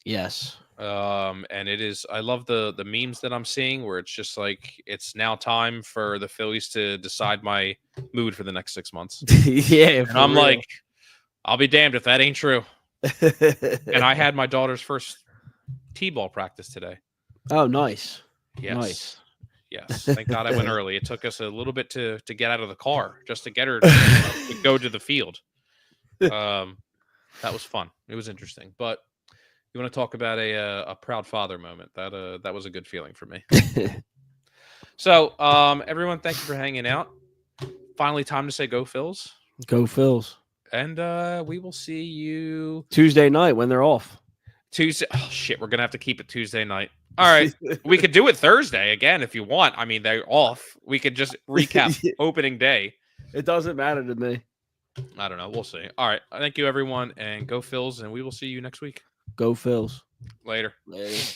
Yes. And it is. I love the memes that I'm seeing where it's just like it's now time for the Phillies to decide my mood for the next 6 months. Yeah, and I'm like, I'll be damned if that ain't true. And I had my daughter's first t-ball practice today. Oh, nice. Yes. Nice. Yes. Thank God I went early. It took us a little bit to get out of the car just to get her to go to the field. That was fun. It was interesting. But you want to talk about a proud father moment? That was a good feeling for me. So, everyone, thank you for hanging out. Finally, time to say go Phils. Go Phils. And we will see you Tuesday night when they're off. Tuesday. Oh, shit. We're going to have to keep it Tuesday night. All right. We could do it Thursday again if you want. I mean, they're off. We could just recap opening day. It doesn't matter to me. I don't know. We'll see. All right. Thank you, everyone. And go Phils. And we will see you next week. Go Phils. Later. Later.